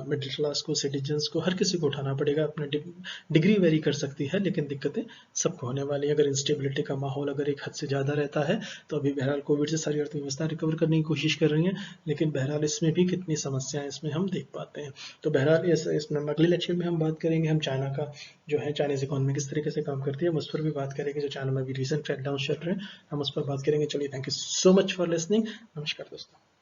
मिडिल क्लास को, सिटीजन्स को, हर किसी को उठाना पड़ेगा। अपना डिग्री वेरी कर सकती है, लेकिन दिक्कतें सबको होने वाली है। अगर इंस्टेबिलिटी का माहौल अगर एक हद से ज़्यादा रहता है, तो अभी बहरहाल कोविड से सारी अर्थव्यवस्था रिकवर करने की कोशिश कर रही है, लेकिन बहरहाल इसमें भी कितनी समस्याएं इसमें हम देख पाते हैं। तो बहरहाल इसमें अगले लेक्चर में हम बात करेंगे, हम चाइना का जो है, चाइनीज इकोनॉमी किस तरीके से काम करती है, हम उस पर भी बात करेंगे। जो चाइना में भी रीसेंट क्रैकडाउन चल रहे हैं हम उस पर बात करेंगे। चलिए, thank you so much for listening. नमस्कार दोस्तों।